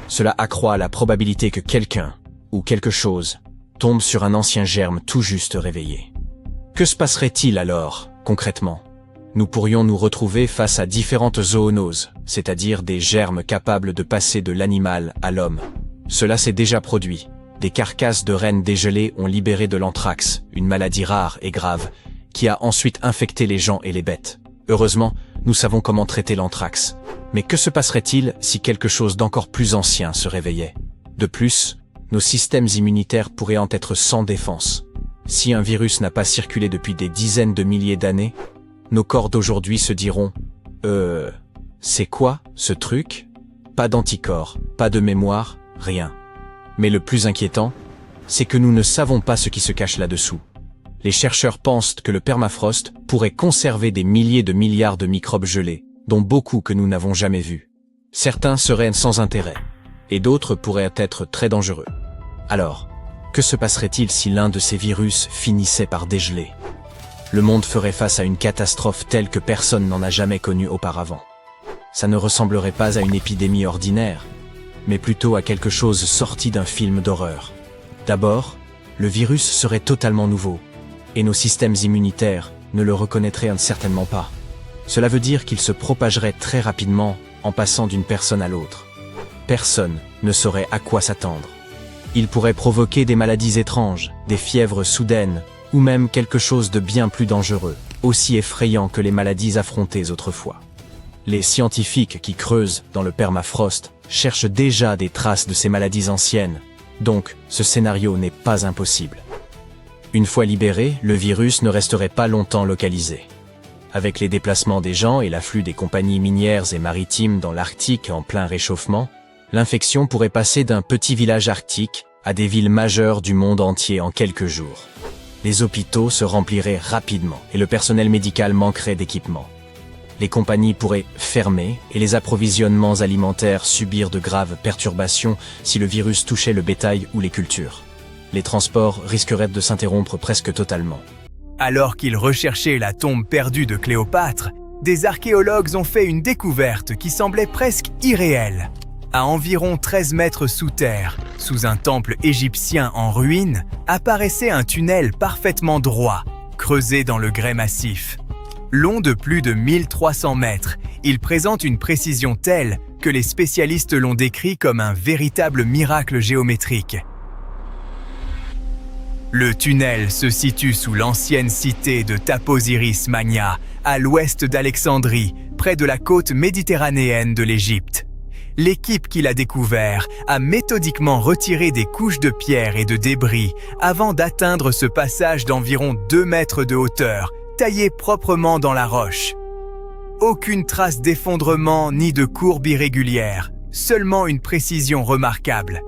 Cela accroît la probabilité que quelqu'un ou quelque chose tombe sur un ancien germe tout juste réveillé. Que se passerait-il alors, concrètement? Nous pourrions nous retrouver face à différentes zoonoses, c'est-à-dire des germes capables de passer de l'animal à l'homme. Cela s'est déjà produit. Des carcasses de rennes dégelées ont libéré de l'anthrax, une maladie rare et grave, qui a ensuite infecté les gens et les bêtes. Heureusement, nous savons comment traiter l'anthrax. Mais que se passerait-il si quelque chose d'encore plus ancien se réveillait? De plus, nos systèmes immunitaires pourraient en être sans défense. Si un virus n'a pas circulé depuis des dizaines de milliers d'années, nos corps d'aujourd'hui se diront « c'est quoi, ce truc ?» Pas d'anticorps, pas de mémoire, rien. Mais le plus inquiétant, c'est que nous ne savons pas ce qui se cache là-dessous. Les chercheurs pensent que le permafrost pourrait conserver des milliers de milliards de microbes gelés, dont beaucoup que nous n'avons jamais vus. Certains seraient sans intérêt, et d'autres pourraient être très dangereux. Alors, que se passerait-il si l'un de ces virus finissait par dégeler? Le monde ferait face à une catastrophe telle que personne n'en a jamais connue auparavant. Ça ne ressemblerait pas à une épidémie ordinaire, mais plutôt à quelque chose sorti d'un film d'horreur. D'abord, le virus serait totalement nouveau, et nos systèmes immunitaires ne le reconnaîtraient certainement pas. Cela veut dire qu'il se propagerait très rapidement en passant d'une personne à l'autre. Personne ne saurait à quoi s'attendre. Il pourrait provoquer des maladies étranges, des fièvres soudaines, ou même quelque chose de bien plus dangereux, aussi effrayant que les maladies affrontées autrefois. Les scientifiques qui creusent dans le permafrost cherchent déjà des traces de ces maladies anciennes, donc ce scénario n'est pas impossible. Une fois libéré, le virus ne resterait pas longtemps localisé. Avec les déplacements des gens et l'afflux des compagnies minières et maritimes dans l'Arctique en plein réchauffement, l'infection pourrait passer d'un petit village arctique à des villes majeures du monde entier en quelques jours. Les hôpitaux se rempliraient rapidement et le personnel médical manquerait d'équipements. Les compagnies pourraient fermer et les approvisionnements alimentaires subir de graves perturbations si le virus touchait le bétail ou les cultures. Les transports risqueraient de s'interrompre presque totalement. Alors qu'ils recherchaient la tombe perdue de Cléopâtre, des archéologues ont fait une découverte qui semblait presque irréelle. À environ 13 mètres sous terre, sous un temple égyptien en ruine, apparaissait un tunnel parfaitement droit, creusé dans le grès massif. Long de plus de 1300 mètres, il présente une précision telle que les spécialistes l'ont décrit comme un véritable miracle géométrique. Le tunnel se situe sous l'ancienne cité de Taposiris Magna, à l'ouest d'Alexandrie, près de la côte méditerranéenne de l'Égypte. L'équipe qui l'a découvert a méthodiquement retiré des couches de pierre et de débris avant d'atteindre ce passage d'environ 2 mètres de hauteur, taillé proprement dans la roche. Aucune trace d'effondrement ni de courbe irrégulière, seulement une précision remarquable.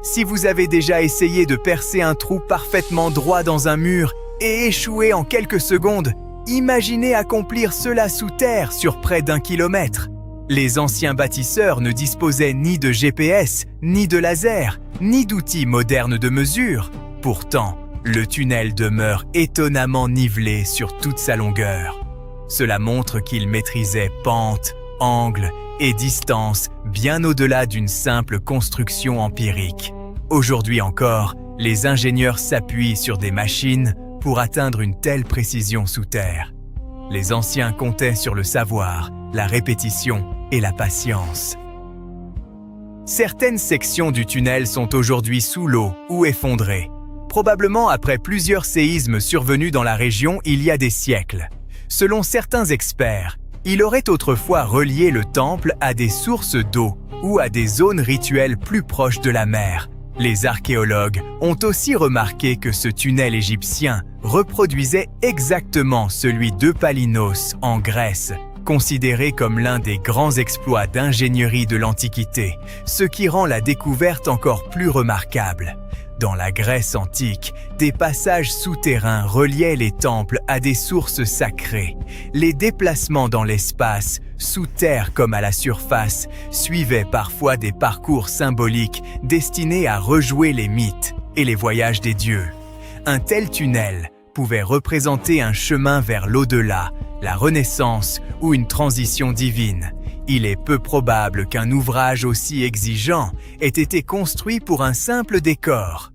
Si vous avez déjà essayé de percer un trou parfaitement droit dans un mur et échoué en quelques secondes, imaginez accomplir cela sous terre sur près d'1 kilomètre. Les anciens bâtisseurs ne disposaient ni de GPS, ni de laser, ni d'outils modernes de mesure. Pourtant, le tunnel demeure étonnamment nivelé sur toute sa longueur. Cela montre qu'ils maîtrisaient pente, angle et distance bien au-delà d'une simple construction empirique. Aujourd'hui encore, les ingénieurs s'appuient sur des machines pour atteindre une telle précision sous terre. Les anciens comptaient sur le savoir, la répétition et la patience. Certaines sections du tunnel sont aujourd'hui sous l'eau ou effondrées, probablement après plusieurs séismes survenus dans la région il y a des siècles. Selon certains experts, il aurait autrefois relié le temple à des sources d'eau ou à des zones rituelles plus proches de la mer. Les archéologues ont aussi remarqué que ce tunnel égyptien reproduisait exactement celui d'Eupalinos en Grèce, considéré comme l'un des grands exploits d'ingénierie de l'Antiquité, ce qui rend la découverte encore plus remarquable. Dans la Grèce antique, des passages souterrains reliaient les temples à des sources sacrées. Les déplacements dans l'espace, sous terre comme à la surface, suivaient parfois des parcours symboliques destinés à rejouer les mythes et les voyages des dieux. Un tel tunnel pouvait représenter un chemin vers l'au-delà, la renaissance ou une transition divine. Il est peu probable qu'un ouvrage aussi exigeant ait été construit pour un simple décor.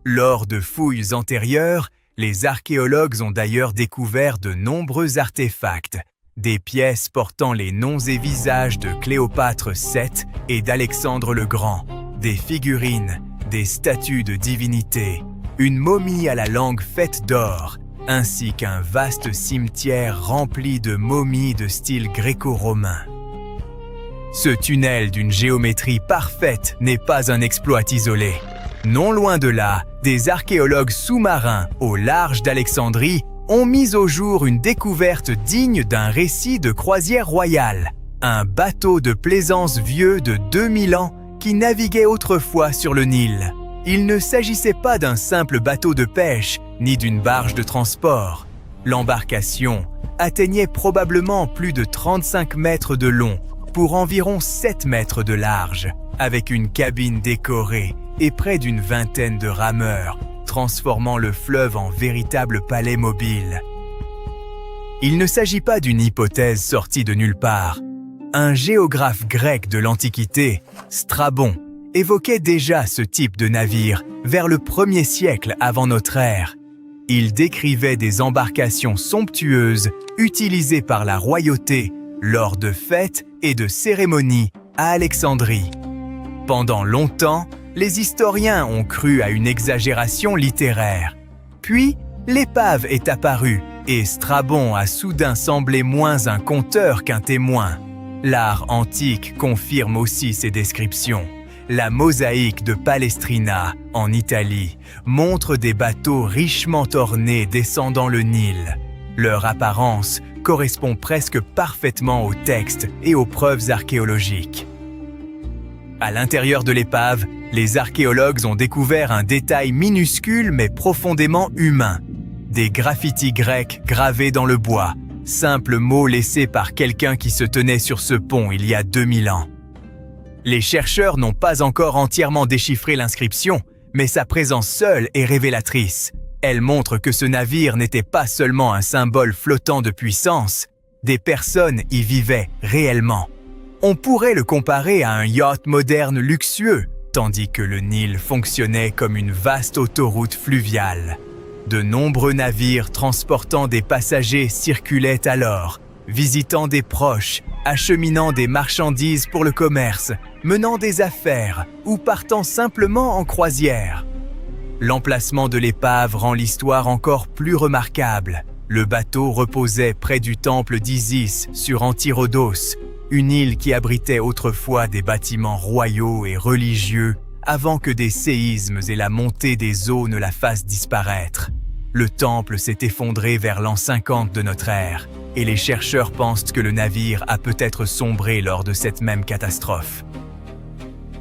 Lors de fouilles antérieures, les archéologues ont d'ailleurs découvert de nombreux artefacts, des pièces portant les noms et visages de Cléopâtre VII et d'Alexandre le Grand, des figurines, des statues de divinités, une momie à la langue faite d'or, ainsi qu'un vaste cimetière rempli de momies de style gréco-romain. Ce tunnel d'une géométrie parfaite n'est pas un exploit isolé. Non loin de là, des archéologues sous-marins au large d'Alexandrie ont mis au jour une découverte digne d'un récit de croisière royale. Un bateau de plaisance vieux de 2000 ans qui naviguait autrefois sur le Nil. Il ne s'agissait pas d'un simple bateau de pêche, ni d'une barge de transport. L'embarcation atteignait probablement plus de 35 mètres de long, pour environ 7 mètres de large, avec une cabine décorée et près d'une vingtaine de rameurs, transformant le fleuve en véritable palais mobile. Il ne s'agit pas d'une hypothèse sortie de nulle part. Un géographe grec de l'Antiquité, Strabon, évoquait déjà ce type de navire vers le 1er siècle avant notre ère. Il décrivait des embarcations somptueuses utilisées par la royauté lors de fêtes et de cérémonies à Alexandrie. Pendant longtemps, les historiens ont cru à une exagération littéraire. Puis, l'épave est apparue et Strabon a soudain semblé moins un conteur qu'un témoin. L'art antique confirme aussi ces descriptions. La mosaïque de Palestrina, en Italie, montre des bateaux richement ornés descendant le Nil. Leur apparence correspond presque parfaitement au texte et aux preuves archéologiques. À l'intérieur de l'épave, les archéologues ont découvert un détail minuscule mais profondément humain. Des graffitis grecs gravés dans le bois, simples mots laissés par quelqu'un qui se tenait sur ce pont il y a 2000 ans. Les chercheurs n'ont pas encore entièrement déchiffré l'inscription, mais sa présence seule est révélatrice. Elle montre que ce navire n'était pas seulement un symbole flottant de puissance, des personnes y vivaient réellement. On pourrait le comparer à un yacht moderne luxueux, tandis que le Nil fonctionnait comme une vaste autoroute fluviale. De nombreux navires transportant des passagers circulaient alors, visitant des proches, acheminant des marchandises pour le commerce, menant des affaires ou partant simplement en croisière. L'emplacement de l'épave rend l'histoire encore plus remarquable. Le bateau reposait près du temple d'Isis sur Antirodos, une île qui abritait autrefois des bâtiments royaux et religieux avant que des séismes et la montée des eaux ne la fassent disparaître. Le temple s'est effondré vers l'an 50 de notre ère, et les chercheurs pensent que le navire a peut-être sombré lors de cette même catastrophe.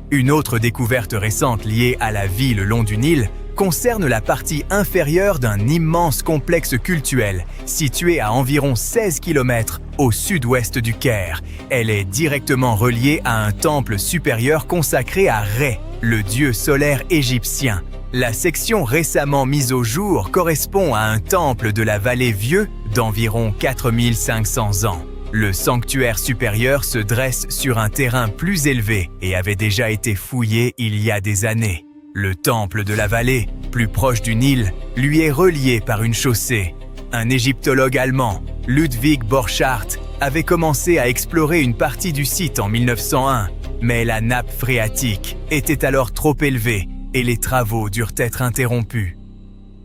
Une autre découverte récente liée à la vie le long du Nil concerne la partie inférieure d'un immense complexe cultuel situé à environ 16 km au sud-ouest du Caire. Elle est directement reliée à un temple supérieur consacré à Rê, le dieu solaire égyptien. La section récemment mise au jour correspond à un temple de la vallée vieux d'environ 4500 ans. Le sanctuaire supérieur se dresse sur un terrain plus élevé et avait déjà été fouillé il y a des années. Le temple de la vallée, plus proche du Nil, lui est relié par une chaussée. Un égyptologue allemand, Ludwig Borchardt, avait commencé à explorer une partie du site en 1901, mais la nappe phréatique était alors trop élevée et les travaux durent être interrompus.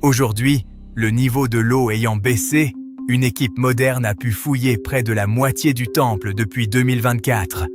Aujourd'hui, le niveau de l'eau ayant baissé, une équipe moderne a pu fouiller près de la moitié du temple depuis 2024.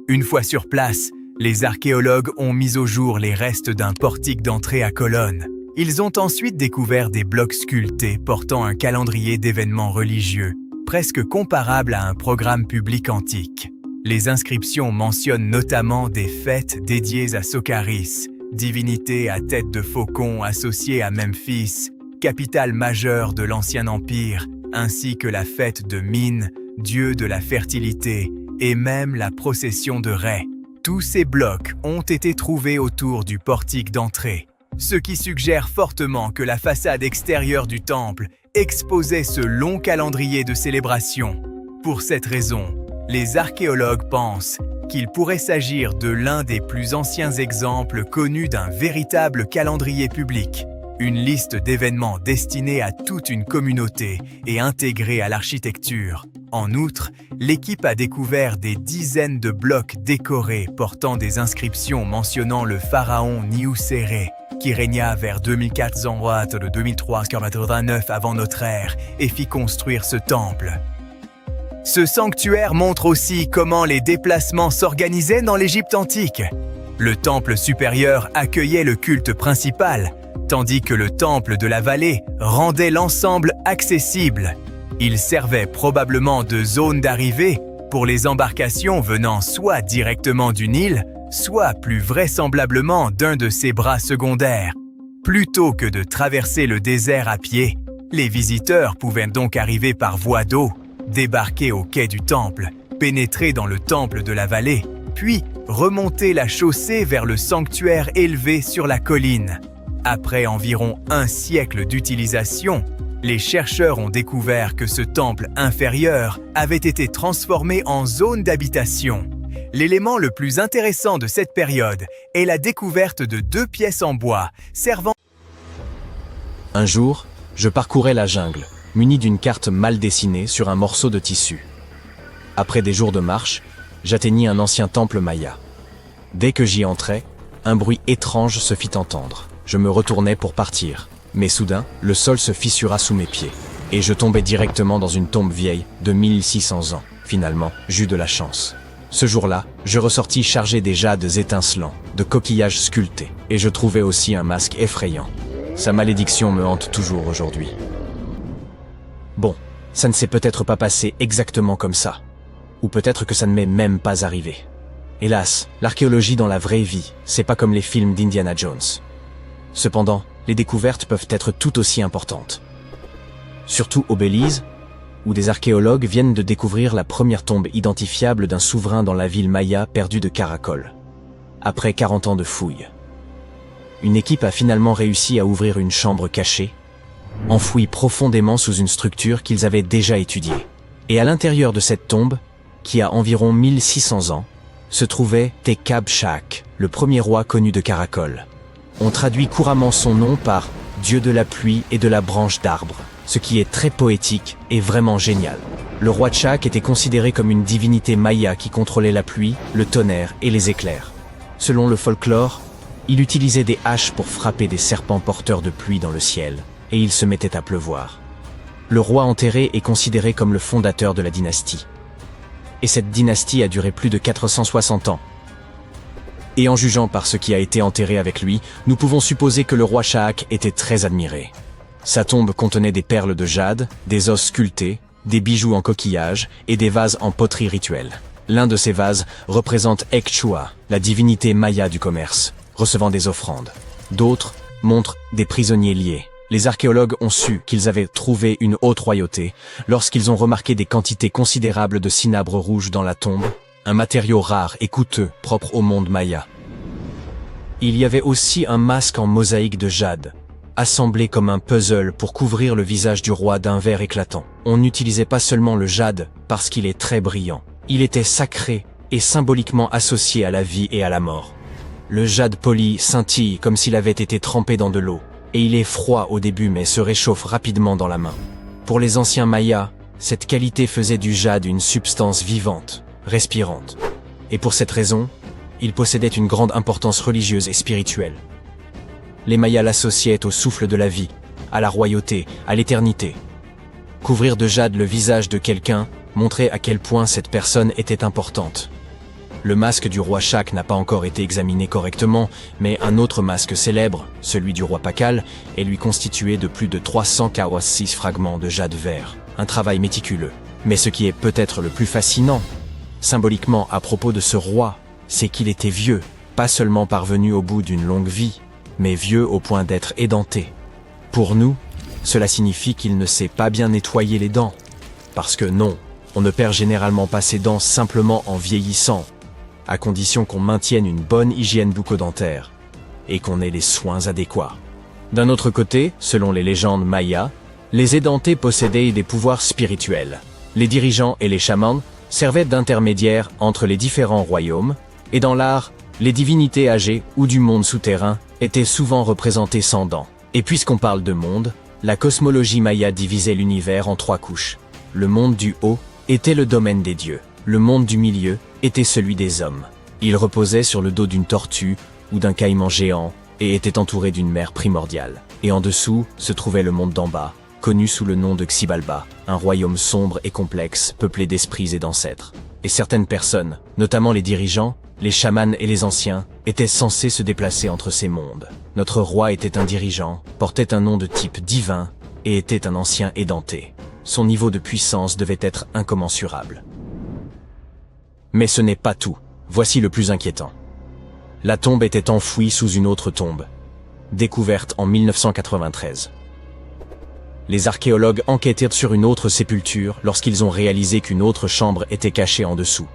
Une fois sur place, les archéologues ont mis au jour les restes d'un portique d'entrée à colonnes. Ils ont ensuite découvert des blocs sculptés portant un calendrier d'événements religieux, presque comparable à un programme public antique. Les inscriptions mentionnent notamment des fêtes dédiées à Sokaris, divinité à tête de faucon associée à Memphis, capitale majeure de l'Ancien Empire, ainsi que la fête de Min, dieu de la fertilité, et même la procession de Rê. Tous ces blocs ont été trouvés autour du portique d'entrée, ce qui suggère fortement que la façade extérieure du temple exposait ce long calendrier de célébration. Pour cette raison, les archéologues pensent qu'il pourrait s'agir de l'un des plus anciens exemples connus d'un véritable calendrier public, une liste d'événements destinés à toute une communauté et intégrés à l'architecture. En outre, l'équipe a découvert des dizaines de blocs décorés portant des inscriptions mentionnant le pharaon Niuserre, qui régna vers 2389 avant notre ère et fit construire ce temple. Ce sanctuaire montre aussi comment les déplacements s'organisaient dans l'Égypte antique. Le temple supérieur accueillait le culte principal, tandis que le temple de la vallée rendait l'ensemble accessible. Il servait probablement de zone d'arrivée pour les embarcations venant soit directement du Nil, soit plus vraisemblablement d'un de ses bras secondaires. Plutôt que de traverser le désert à pied, les visiteurs pouvaient donc arriver par voie d'eau, débarquer au quai du temple pénétrer dans le temple de la vallée, puis remonter la chaussée vers le sanctuaire élevé sur la colline. Après environ un siècle d'utilisation, les chercheurs ont découvert que ce temple inférieur avait été transformé en zone d'habitation. L'élément le plus intéressant de cette période est la découverte de 2 pièces en bois servant. Un jour, je parcourais la jungle, muni d'une carte mal dessinée sur un morceau de tissu. Après des jours de marche, j'atteignis un ancien temple maya. Dès que j'y entrais, un bruit étrange se fit entendre. Je me retournai pour partir, mais soudain, le sol se fissura sous mes pieds, et je tombai directement dans une tombe vieille de 1600 ans. Finalement, j'eus de la chance. Ce jour-là, je ressortis chargé des jades étincelants, de coquillages sculptés, et je trouvai aussi un masque effrayant. Sa malédiction me hante toujours aujourd'hui. Bon, ça ne s'est peut-être pas passé exactement comme ça. Ou peut-être que ça ne m'est même pas arrivé. Hélas, l'archéologie dans la vraie vie, c'est pas comme les films d'Indiana Jones. Cependant, les découvertes peuvent être tout aussi importantes. Surtout au Belize, où des archéologues viennent de découvrir la première tombe identifiable d'un souverain dans la ville maya perdue de Caracol. Après 40 ans de fouilles, une équipe a finalement réussi à ouvrir une chambre cachée, enfouie profondément sous une structure qu'ils avaient déjà étudiée. Et à l'intérieur de cette tombe, qui a environ 1600 ans, se trouvait Tekab Shak, le premier roi connu de Caracol. On traduit couramment son nom par « Dieu de la pluie et de la branche d'arbre », ce qui est très poétique et vraiment génial. Le roi Tchak était considéré comme une divinité maya qui contrôlait la pluie, le tonnerre et les éclairs. Selon le folklore, il utilisait des haches pour frapper des serpents porteurs de pluie dans le ciel, et il se mettait à pleuvoir. Le roi enterré est considéré comme le fondateur de la dynastie. Et cette dynastie a duré plus de 460 ans. Et en jugeant par ce qui a été enterré avec lui, nous pouvons supposer que le roi Shahak était très admiré. Sa tombe contenait des perles de jade, des os sculptés, des bijoux en coquillage et des vases en poterie rituelle. L'un de ces vases représente Ekchua, la divinité maya du commerce, recevant des offrandes. D'autres montrent des prisonniers liés. Les archéologues ont su qu'ils avaient trouvé une haute royauté lorsqu'ils ont remarqué des quantités considérables de cinabre rouge dans la tombe, un matériau rare et coûteux propre au monde maya. Il y avait aussi un masque en mosaïque de jade, assemblé comme un puzzle pour couvrir le visage du roi d'un vert éclatant. On n'utilisait pas seulement le jade parce qu'il est très brillant. Il était sacré et symboliquement associé à la vie et à la mort. Le jade poli scintille comme s'il avait été trempé dans de l'eau, et il est froid au début mais se réchauffe rapidement dans la main. Pour les anciens mayas, cette qualité faisait du jade une substance vivante, respirante. Et pour cette raison, il possédait une grande importance religieuse et spirituelle. Les mayas l'associaient au souffle de la vie, à la royauté, à l'éternité. Couvrir de jade le visage de quelqu'un montrait à quel point cette personne était importante. Le masque du roi Shak n'a pas encore été examiné correctement, mais un autre masque célèbre, celui du roi Pakal, est lui constitué de plus de 346 fragments de jade vert. Un travail méticuleux. Mais ce qui est peut-être le plus fascinant, symboliquement à propos de ce roi, c'est qu'il était vieux, pas seulement parvenu au bout d'une longue vie, mais vieux au point d'être édenté. Pour nous, cela signifie qu'il ne sait pas bien nettoyer les dents. Parce que non, on ne perd généralement pas ses dents simplement en vieillissant, à condition qu'on maintienne une bonne hygiène bucco-dentaire et qu'on ait les soins adéquats. D'un autre côté, selon les légendes mayas, les édentés possédaient des pouvoirs spirituels. Les dirigeants et les chamans servaient d'intermédiaires entre les différents royaumes, et dans l'art, les divinités âgées ou du monde souterrain étaient souvent représentées sans dents. Et puisqu'on parle de monde, la cosmologie maya divisait l'univers en 3 couches. Le monde du haut était le domaine des dieux. Le monde du milieu était celui des hommes. Il reposait sur le dos d'une tortue ou d'un caïman géant et était entouré d'une mer primordiale. Et en dessous se trouvait le monde d'en bas, connu sous le nom de Xibalba, un royaume sombre et complexe, peuplé d'esprits et d'ancêtres. Et certaines personnes, notamment les dirigeants, les chamans et les anciens, étaient censés se déplacer entre ces mondes. Notre roi était un dirigeant, portait un nom de type divin et était un ancien édenté. Son niveau de puissance devait être incommensurable. Mais ce n'est pas tout. Voici le plus inquiétant. La tombe était enfouie sous une autre tombe, découverte en 1993. Les archéologues enquêtèrent sur une autre sépulture lorsqu'ils ont réalisé qu'une autre chambre était cachée en dessous.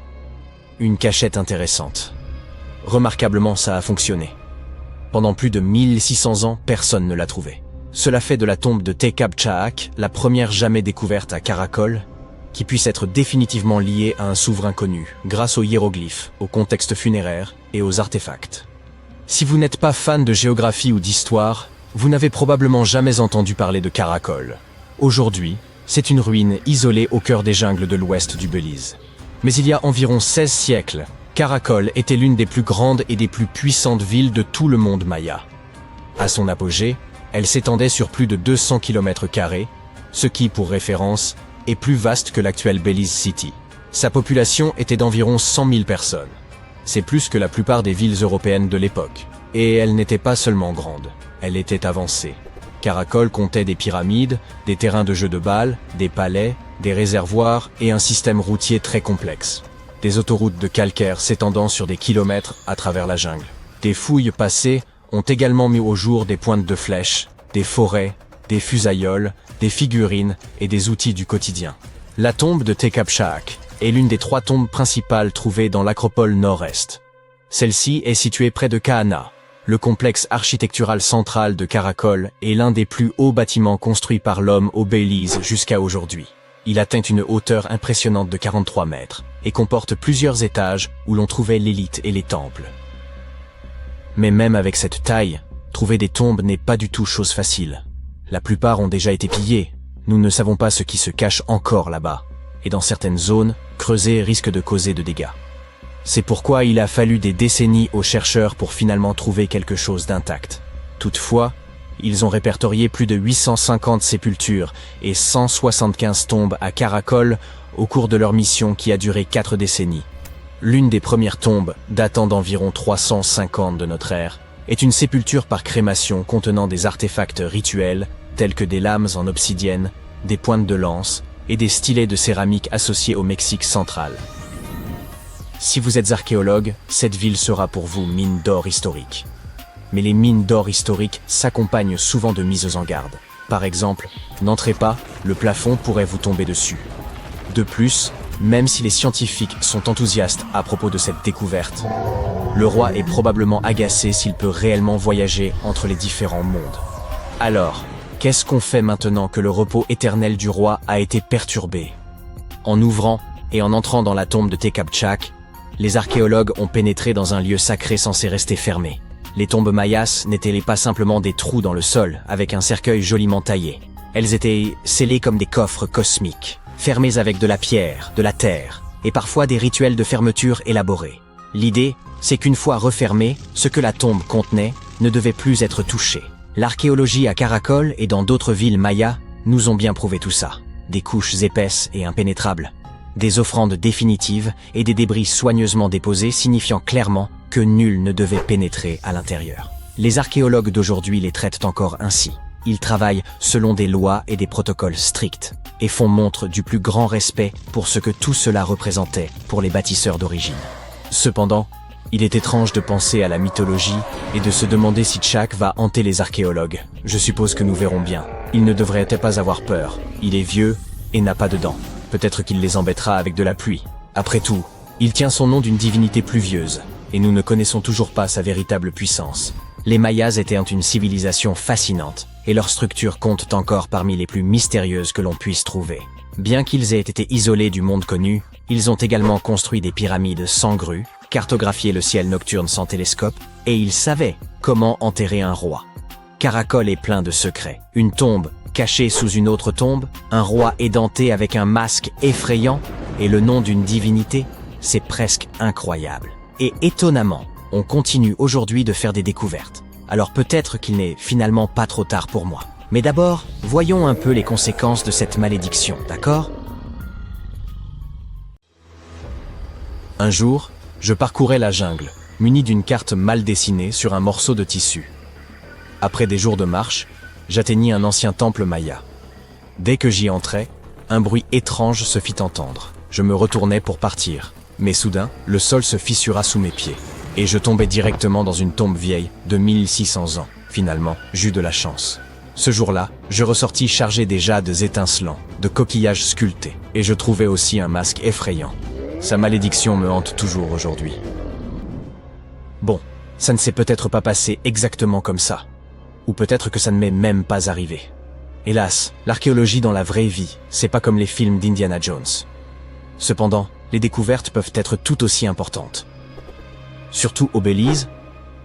Une cachette intéressante. Remarquablement, ça a fonctionné. Pendant plus de 1600 ans, personne ne l'a trouvée. Cela fait de la tombe de Tekab Chahak la première jamais découverte à Karakol, qui puisse être définitivement liée à un souverain connu, grâce aux hiéroglyphes, au contexte funéraire et aux artefacts. Si vous n'êtes pas fan de géographie ou d'histoire, vous n'avez probablement jamais entendu parler de Karakol. Aujourd'hui, c'est une ruine isolée au cœur des jungles de l'ouest du Belize. Mais il y a environ 16 siècles, Karakol était l'une des plus grandes et des plus puissantes villes de tout le monde maya. À son apogée, elle s'étendait sur plus de 200 km², ce qui, pour référence, est plus vaste que l'actuelle Belize City. Sa population était d'environ 100 000 personnes. C'est plus que la plupart des villes européennes de l'époque. Et elle n'était pas seulement grande, elle était avancée. Karakol comptait des pyramides, des terrains de jeux de balles, des palais, des réservoirs et un système routier très complexe. Des autoroutes de calcaire s'étendant sur des kilomètres à travers la jungle. Des fouilles passées ont également mis au jour des pointes de flèches, des forêts, des fusailloles, des figurines et des outils du quotidien. La tombe de Tekab Chahak est l'une des 3 tombes principales trouvées dans l'acropole nord-est. Celle-ci est située près de Kahana. Le complexe architectural central de Karakol est l'un des plus hauts bâtiments construits par l'homme au Belize jusqu'à aujourd'hui. Il atteint une hauteur impressionnante de 43 mètres et comporte plusieurs étages où l'on trouvait l'élite et les temples. Mais même avec cette taille, trouver des tombes n'est pas du tout chose facile. La plupart ont déjà été pillées. Nous ne savons pas ce qui se cache encore là-bas. Et dans certaines zones, creuser risque de causer de dégâts. C'est pourquoi il a fallu des décennies aux chercheurs pour finalement trouver quelque chose d'intact. Toutefois, ils ont répertorié plus de 850 sépultures et 175 tombes à Karakol au cours de leur mission qui a duré 4 décennies. L'une des premières tombes, datant d'environ 350 de notre ère, est une sépulture par crémation contenant des artefacts rituels tels que des lames en obsidienne, des pointes de lance et des stylets de céramique associés au Mexique central. Si vous êtes archéologue, cette ville sera pour vous mine d'or historique. Mais les mines d'or historiques s'accompagnent souvent de mises en garde. Par exemple, n'entrez pas, le plafond pourrait vous tomber dessus. De plus, même si les scientifiques sont enthousiastes à propos de cette découverte, le roi est probablement agacé s'il peut réellement voyager entre les différents mondes. Alors, qu'est-ce qu'on fait maintenant que le repos éternel du roi a été perturbé? En ouvrant et en entrant dans la tombe de Tekab Chahak, les archéologues ont pénétré dans un lieu sacré censé rester fermé. Les tombes mayas n'étaient pas simplement des trous dans le sol avec un cercueil joliment taillé. Elles étaient scellées comme des coffres cosmiques, fermés avec de la pierre, de la terre, et parfois des rituels de fermeture élaborés. L'idée, c'est qu'une fois refermé, ce que la tombe contenait ne devait plus être touché. L'archéologie à Karakol et dans d'autres villes mayas nous ont bien prouvé tout ça. Des couches épaisses et impénétrables, des offrandes définitives et des débris soigneusement déposés signifiant clairement que nul ne devait pénétrer à l'intérieur. Les archéologues d'aujourd'hui les traitent encore ainsi. Ils travaillent selon des lois et des protocoles stricts et font montre du plus grand respect pour ce que tout cela représentait pour les bâtisseurs d'origine. Cependant, il est étrange de penser à la mythologie et de se demander si Chahak va hanter les archéologues. Je suppose que nous verrons bien. Il ne devrait pas avoir peur. Il est vieux et n'a pas de dents. Peut-être qu'il les embêtera avec de la pluie. Après tout, il tient son nom d'une divinité pluvieuse, et nous ne connaissons toujours pas sa véritable puissance. Les Mayas étaient une civilisation fascinante, et leurs structures comptent encore parmi les plus mystérieuses que l'on puisse trouver. Bien qu'ils aient été isolés du monde connu, ils ont également construit des pyramides sans grue, cartographié le ciel nocturne sans télescope, et ils savaient comment enterrer un roi. Karakol est plein de secrets. Une tombe cachée sous une autre tombe, un roi édenté avec un masque effrayant, et le nom d'une divinité, c'est presque incroyable. Et étonnamment, on continue aujourd'hui de faire des découvertes. Alors peut-être qu'il n'est finalement pas trop tard pour moi. Mais d'abord, voyons un peu les conséquences de cette malédiction, d'accord? Un jour, je parcourais la jungle, muni d'une carte mal dessinée sur un morceau de tissu. Après des jours de marche, j'atteignis un ancien temple maya. Dès que j'y entrais, un bruit étrange se fit entendre. Je me retournai pour partir, mais soudain, le sol se fissura sous mes pieds, et je tombai directement dans une tombe vieille de 1600 ans. Finalement, j'eus de la chance. Ce jour-là, je ressortis chargé des jades étincelants, de coquillages sculptés, et je trouvais aussi un masque effrayant. Sa malédiction me hante toujours aujourd'hui. Bon, ça ne s'est peut-être pas passé exactement comme ça. Ou peut-être que ça ne m'est même pas arrivé. Hélas, l'archéologie dans la vraie vie, c'est pas comme les films d'Indiana Jones. Cependant, les découvertes peuvent être tout aussi importantes. Surtout au Belize,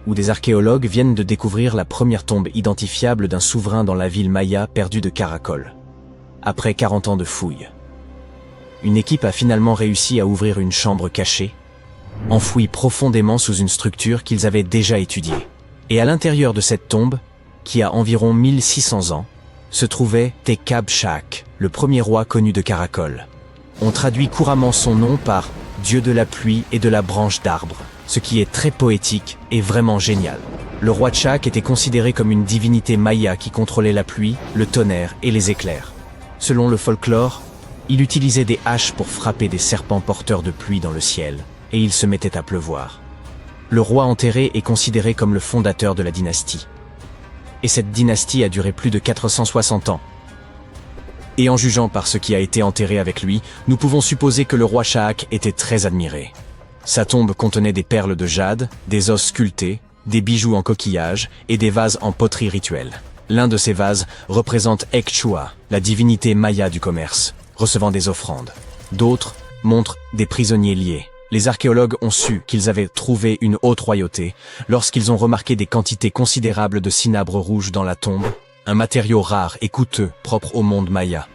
où des archéologues viennent de découvrir la première tombe identifiable d'un souverain dans la ville maya perdue de Caracol. Après 40 ans de fouilles. Une équipe a finalement réussi à ouvrir une chambre cachée, enfouie profondément sous une structure qu'ils avaient déjà étudiée. Et à l'intérieur de cette tombe, qui a environ 1600 ans, se trouvait Tekab Shak, le premier roi connu de Caracol. On traduit couramment son nom par « Dieu de la pluie et de la branche d'arbre », ce qui est très poétique et vraiment génial. Le roi Tchak était considéré comme une divinité maya qui contrôlait la pluie, le tonnerre et les éclairs. Selon le folklore, il utilisait des haches pour frapper des serpents porteurs de pluie dans le ciel, et il se mettait à pleuvoir. Le roi enterré est considéré comme le fondateur de la dynastie. Et cette dynastie a duré plus de 460 ans. Et en jugeant par ce qui a été enterré avec lui, nous pouvons supposer que le roi Shahak était très admiré. Sa tombe contenait des perles de jade, des os sculptés, des bijoux en coquillage et des vases en poterie rituelle. L'un de ces vases représente Ekchua, la divinité maya du commerce, recevant des offrandes. D'autres montrent des prisonniers liés. Les archéologues ont su qu'ils avaient trouvé une haute royauté lorsqu'ils ont remarqué des quantités considérables de cinabre rouge dans la tombe, un matériau rare et coûteux propre au monde maya.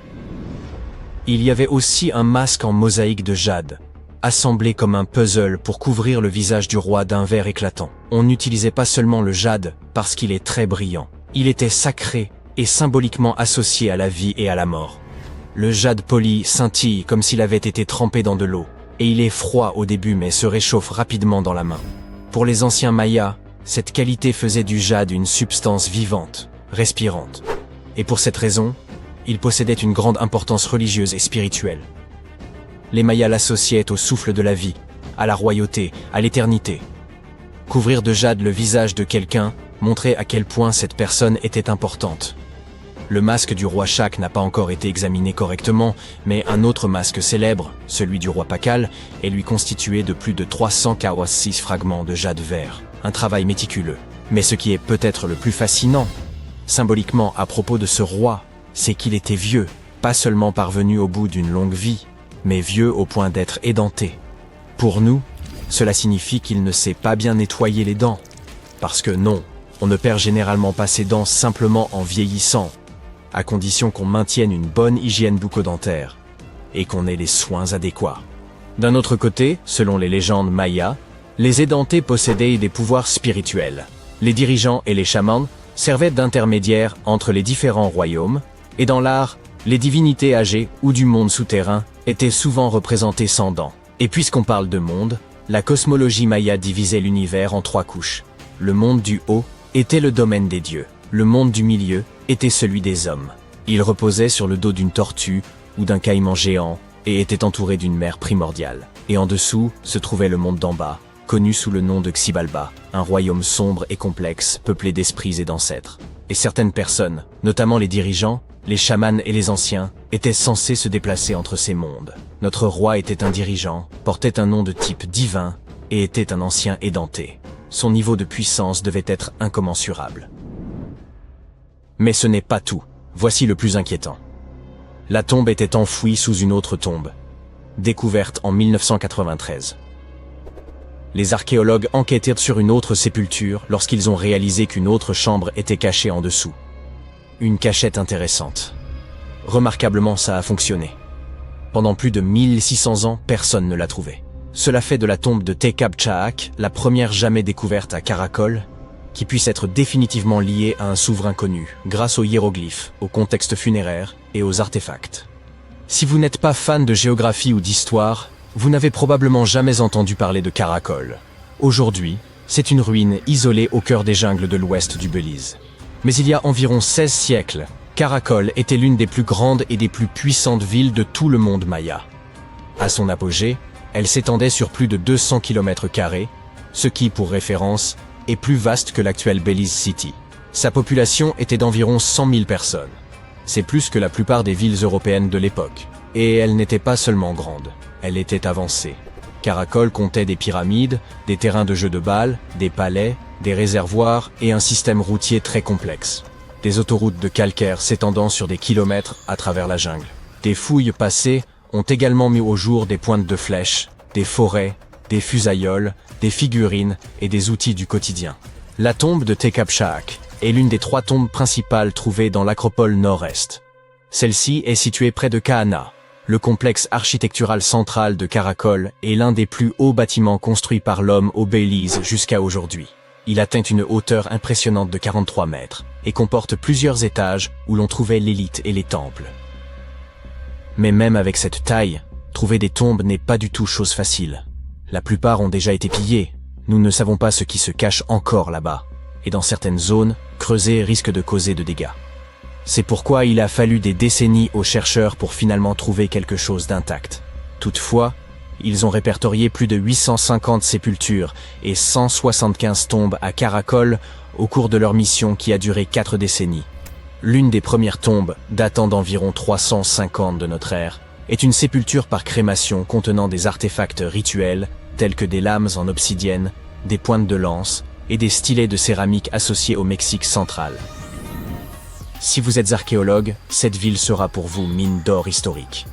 Il y avait aussi un masque en mosaïque de jade, assemblé comme un puzzle pour couvrir le visage du roi d'un vert éclatant. On n'utilisait pas seulement le jade parce qu'il est très brillant. Il était sacré et symboliquement associé à la vie et à la mort. Le jade poli scintille comme s'il avait été trempé dans de l'eau, et il est froid au début mais se réchauffe rapidement dans la main. Pour les anciens Mayas, cette qualité faisait du jade une substance vivante, respirante. Et pour cette raison, il possédait une grande importance religieuse et spirituelle. Les Mayas l'associaient au souffle de la vie, à la royauté, à l'éternité. Couvrir de jade le visage de quelqu'un montrait à quel point cette personne était importante. Le masque du roi Shak n'a pas encore été examiné correctement, mais un autre masque célèbre, celui du roi Pakal, est lui constitué de plus de 346 fragments de jade vert. Un travail méticuleux. Mais ce qui est peut-être le plus fascinant, symboliquement à propos de ce roi, c'est qu'il était vieux, pas seulement parvenu au bout d'une longue vie, mais vieux au point d'être édenté. Pour nous, cela signifie qu'il ne sait pas bien nettoyer les dents. Parce que non, on ne perd généralement pas ses dents simplement en vieillissant, à condition qu'on maintienne une bonne hygiène bucco-dentaire et qu'on ait les soins adéquats. D'un autre côté, selon les légendes mayas, les édentés possédaient des pouvoirs spirituels. Les dirigeants et les chamans servaient d'intermédiaires entre les différents royaumes, et dans l'art, les divinités âgées ou du monde souterrain étaient souvent représentées sans dents. Et puisqu'on parle de monde, la cosmologie maya divisait l'univers en 3 couches. Le monde du haut était le domaine des dieux. Le monde du milieu était celui des hommes. Il reposait sur le dos d'une tortue ou d'un caïman géant et était entouré d'une mer primordiale. Et en dessous se trouvait le monde d'en bas, connu sous le nom de Xibalba, un royaume sombre et complexe, peuplé d'esprits et d'ancêtres. Et certaines personnes, notamment les dirigeants, les chamans et les anciens, étaient censés se déplacer entre ces mondes. Notre roi était un dirigeant, portait un nom de type divin et était un ancien édenté. Son niveau de puissance devait être incommensurable. Mais ce n'est pas tout. Voici le plus inquiétant. La tombe était enfouie sous une autre tombe, découverte en 1993. Les archéologues enquêtèrent sur une autre sépulture lorsqu'ils ont réalisé qu'une autre chambre était cachée en dessous. Une cachette intéressante. Remarquablement, ça a fonctionné. Pendant plus de 1600 ans, personne ne l'a trouvée. Cela fait de la tombe de Tekab Chahak la première jamais découverte à Caracol, qui puisse être définitivement liée à un souverain connu, grâce aux hiéroglyphes, au contexte funéraire et aux artefacts. Si vous n'êtes pas fan de géographie ou d'histoire, vous n'avez probablement jamais entendu parler de Caracol. Aujourd'hui, c'est une ruine isolée au cœur des jungles de l'ouest du Belize. Mais il y a environ 16 siècles, Caracol était l'une des plus grandes et des plus puissantes villes de tout le monde maya. À son apogée, elle s'étendait sur plus de 200 km², ce qui, pour référence, est plus vaste que l'actuelle Belize City. Sa population était d'environ 100 000 personnes. C'est plus que la plupart des villes européennes de l'époque. Et elle n'était pas seulement grande, elle était avancée. Caracal comptait des pyramides, des terrains de jeux de balle, des palais, des réservoirs et un système routier très complexe. Des autoroutes de calcaire s'étendant sur des kilomètres à travers la jungle. Des fouilles passées ont également mis au jour des pointes de flèches, des forêts, des fusailloles, des figurines et des outils du quotidien. La tombe de Tekapchak est l'une des 3 tombes principales trouvées dans l'acropole nord-est. Celle-ci est située près de Kahana. Le complexe architectural central de Caracal est l'un des plus hauts bâtiments construits par l'homme au Belize jusqu'à aujourd'hui. Il atteint une hauteur impressionnante de 43 mètres et comporte plusieurs étages où l'on trouvait l'élite et les temples. Mais même avec cette taille, trouver des tombes n'est pas du tout chose facile. La plupart ont déjà été pillées. Nous ne savons pas ce qui se cache encore là-bas. Et dans certaines zones, creuser risque de causer de dégâts. C'est pourquoi il a fallu des décennies aux chercheurs pour finalement trouver quelque chose d'intact. Toutefois, ils ont répertorié plus de 850 sépultures et 175 tombes à Caracal au cours de leur mission qui a duré 4 décennies. L'une des premières tombes, datant d'environ 350 de notre ère, est une sépulture par crémation contenant des artefacts rituels tels que des lames en obsidienne, des pointes de lance et des stylets de céramique associés au Mexique central. Si vous êtes archéologue, cette ville sera pour vous mine d'or historique.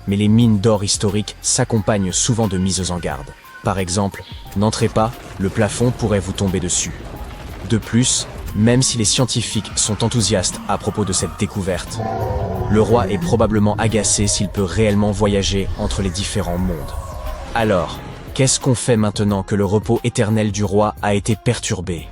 Mais les mines d'or historiques s'accompagnent souvent de mises en garde. Par exemple, n'entrez pas, le plafond pourrait vous tomber dessus. De plus, même si les scientifiques sont enthousiastes à propos de cette découverte, le roi est probablement agacé s'il peut réellement voyager entre les différents mondes. Alors, qu'est-ce qu'on fait maintenant que le repos éternel du roi a été perturbé?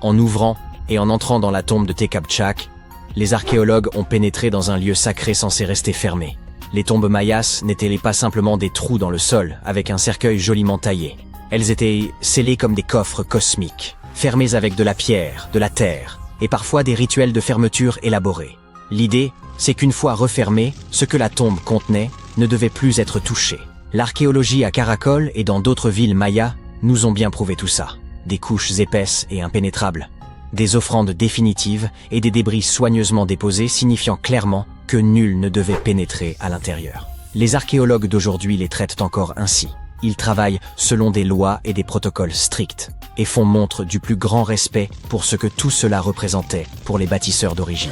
En ouvrant et en entrant dans la tombe de Tekapchak, les archéologues ont pénétré dans un lieu sacré censé rester fermé. Les tombes mayas n'étaient pas simplement des trous dans le sol avec un cercueil joliment taillé. Elles étaient scellées comme des coffres cosmiques, fermés avec de la pierre, de la terre, et parfois des rituels de fermeture élaborés. L'idée, c'est qu'une fois refermé, ce que la tombe contenait ne devait plus être touché. L'archéologie à Caracal et dans d'autres villes mayas nous ont bien prouvé tout ça. Des couches épaisses et impénétrables, des offrandes définitives et des débris soigneusement déposés signifiant clairement que nul ne devait pénétrer à l'intérieur. Les archéologues d'aujourd'hui les traitent encore ainsi. Ils travaillent selon des lois et des protocoles stricts et font montre du plus grand respect pour ce que tout cela représentait pour les bâtisseurs d'origine.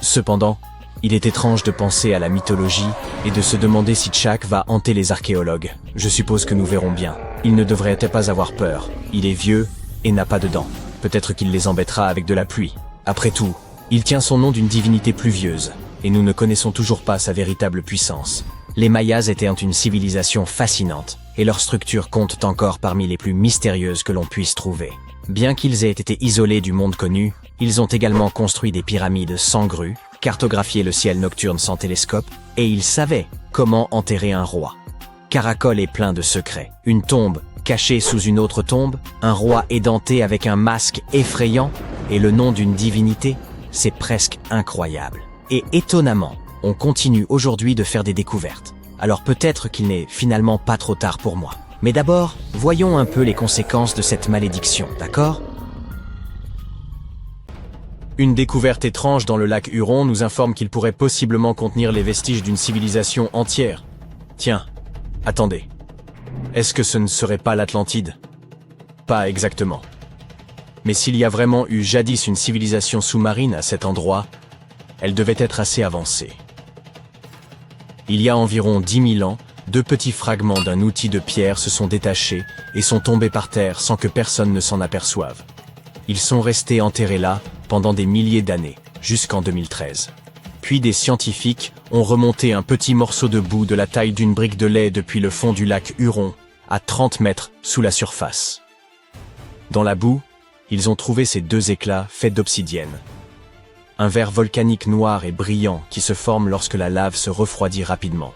Cependant, il est étrange de penser à la mythologie et de se demander si Chak va hanter les archéologues. Je suppose que nous verrons bien. Il ne devrait pas avoir peur. Il est vieux et n'a pas de dents. Peut-être qu'il les embêtera avec de la pluie. Après tout, il tient son nom d'une divinité pluvieuse, et nous ne connaissons toujours pas sa véritable puissance. Les Mayas étaient une civilisation fascinante, et leurs structures comptent encore parmi les plus mystérieuses que l'on puisse trouver. Bien qu'ils aient été isolés du monde connu, ils ont également construit des pyramides sans grue, cartographié le ciel nocturne sans télescope, et ils savaient comment enterrer un roi. Caracal est plein de secrets. Une tombe cachée sous une autre tombe, un roi édenté avec un masque effrayant, et le nom d'une divinité, c'est presque incroyable. Et étonnamment, on continue aujourd'hui de faire des découvertes. Alors peut-être qu'il n'est finalement pas trop tard pour moi. Mais d'abord, voyons un peu les conséquences de cette malédiction, d'accord ? Une découverte étrange dans le lac Huron nous informe qu'il pourrait possiblement contenir les vestiges d'une civilisation entière. Tiens, attendez. Est-ce que ce ne serait pas l'Atlantide? Pas exactement. Mais s'il y a vraiment eu jadis une civilisation sous-marine à cet endroit, elle devait être assez avancée. Il y a environ 10 000 ans, 2 petits fragments d'un outil de pierre se sont détachés et sont tombés par terre sans que personne ne s'en aperçoive. Ils sont restés enterrés là pendant des milliers d'années, jusqu'en 2013. Puis des scientifiques ont remonté un petit morceau de boue de la taille d'une brique de lait depuis le fond du lac Huron, à 30 mètres sous la surface. Dans la boue, ils ont trouvé ces 2 éclats faits d'obsidienne. Un verre volcanique noir et brillant qui se forme lorsque la lave se refroidit rapidement.